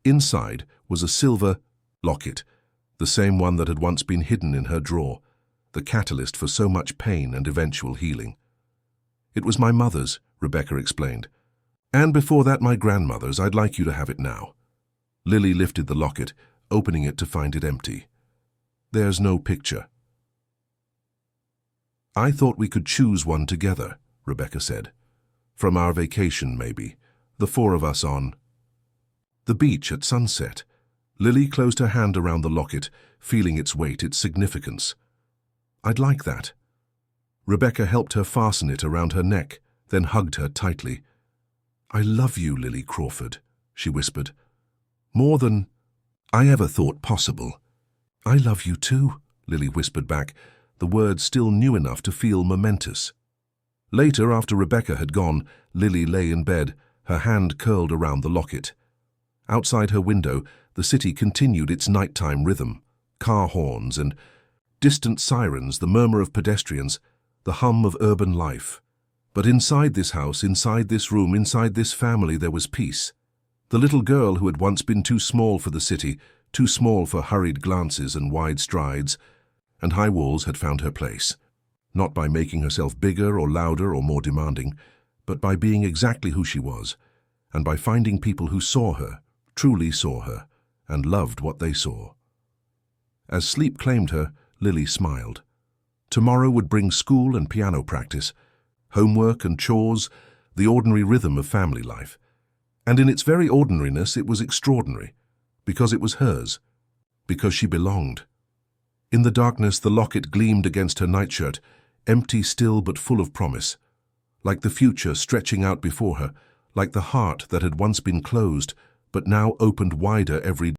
Inside was a silver locket, the same one that had once been hidden in her drawer, the catalyst for so much pain and eventual healing. "It was my mother's," Rebecca explained. "And before that my grandmother's. I'd like you to have it now." Lily lifted the locket, opening it to find it empty. "There's no picture." "I thought we could choose one together," Rebecca said. "From our vacation, maybe. The four of us on the beach at sunset." Lily closed her hand around the locket, feeling its weight, its significance. "I'd like that." Rebecca helped her fasten it around her neck, then hugged her tightly. "I love you, Lily Crawford," she whispered. "More than I ever thought possible." "I love you too," Lily whispered back, the words still new enough to feel momentous. Later, after Rebecca had gone, Lily lay in bed, her hand curled around the locket. Outside her window, the city continued its nighttime rhythm, car horns and distant sirens, the murmur of pedestrians, the hum of urban life. But inside this house, inside this room, inside this family, there was peace. The little girl who had once been too small for the city, too small for hurried glances and wide strides and high walls, had found her place, not by making herself bigger or louder or more demanding, but by being exactly who she was, and by finding people who saw her, truly saw her, and loved what they saw. As sleep claimed her, Lily smiled. Tomorrow would bring school and piano practice, homework and chores, the ordinary rhythm of family life. And in its very ordinariness it was extraordinary, because it was hers, because she belonged. In the darkness the locket gleamed against her nightshirt, empty still but full of promise, like the future stretching out before her, like the heart that had once been closed but now opened wider every